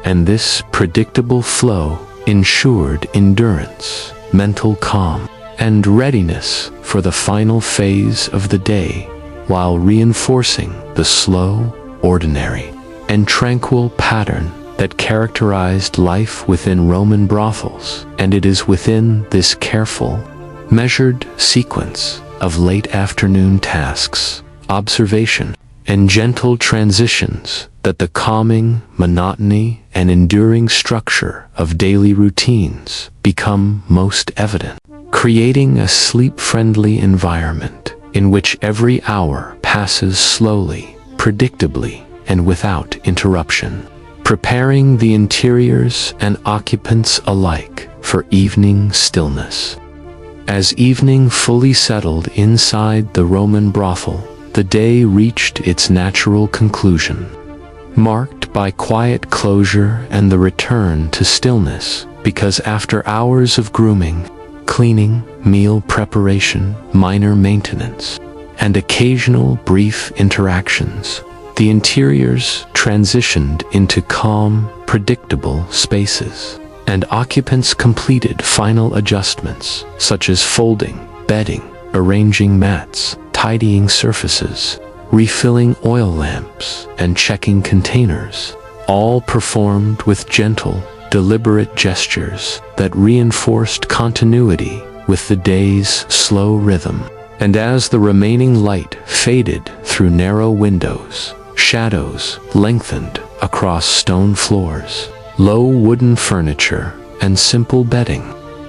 And this predictable flow ensured endurance, mental calm, and readiness for the final phase of the day, while reinforcing the slow, ordinary, and tranquil pattern that characterized life within Roman brothels. And it is within this careful, measured sequence of late afternoon tasks, observation, and gentle transitions that the calming monotony and enduring structure of daily routines become most evident, creating a sleep-friendly environment in which every hour passes slowly, predictably, and without interruption, preparing the interiors and occupants alike for evening stillness. As evening fully settled inside the Roman brothel, the day reached its natural conclusion, marked by quiet closure and the return to stillness, because after hours of grooming, cleaning, meal preparation, minor maintenance, and occasional brief interactions, the interiors transitioned into calm, predictable spaces, and occupants completed final adjustments such as folding, bedding, arranging mats, tidying surfaces, refilling oil lamps, and checking containers, all performed with gentle, deliberate gestures that reinforced continuity with the day's slow rhythm. And as the remaining light faded through narrow windows, shadows lengthened across stone floors, low wooden furniture, and simple bedding,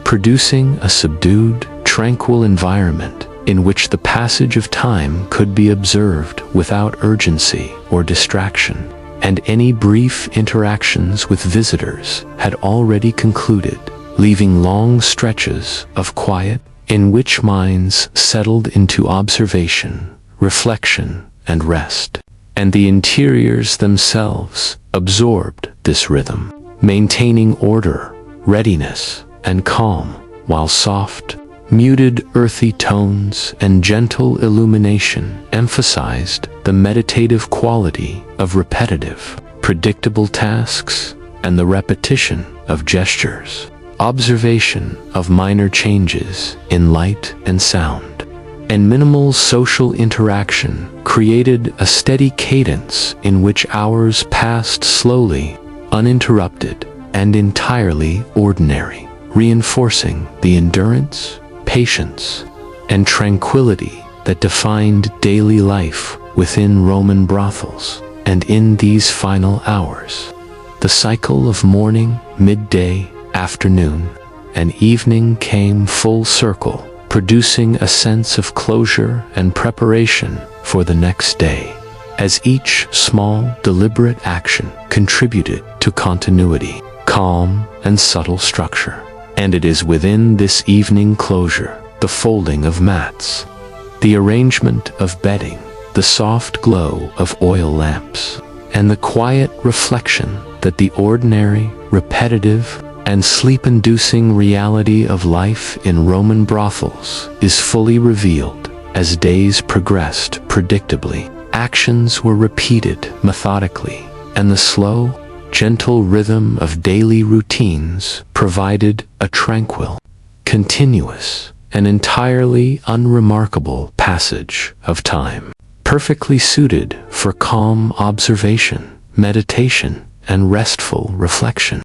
producing a subdued, tranquil environment in which the passage of time could be observed without urgency or distraction, and any brief interactions with visitors had already concluded, leaving long stretches of quiet in which minds settled into observation, reflection, and rest. And the interiors themselves absorbed this rhythm, maintaining order, readiness, and calm, while soft, muted earthy tones and gentle illumination emphasized the meditative quality of repetitive, predictable tasks and the repetition of gestures, observation of minor changes in light and sound, and minimal social interaction created a steady cadence in which hours passed slowly, uninterrupted, and entirely ordinary, reinforcing the endurance, patience, and tranquility that defined daily life within Roman brothels. And in these final hours, the cycle of morning, midday, afternoon, and evening came full circle, producing a sense of closure and preparation for the next day, as each small, deliberate action contributed to continuity, calm, and subtle structure. And it is within this evening closure, the folding of mats, the arrangement of bedding, the soft glow of oil lamps, and the quiet reflection that the ordinary, repetitive, and sleep-inducing reality of life in Roman brothels is fully revealed. As days progressed predictably, actions were repeated methodically, and the slow, gentle rhythm of daily routines provided a tranquil, continuous, and entirely unremarkable passage of time, perfectly suited for calm observation, meditation, and restful reflection.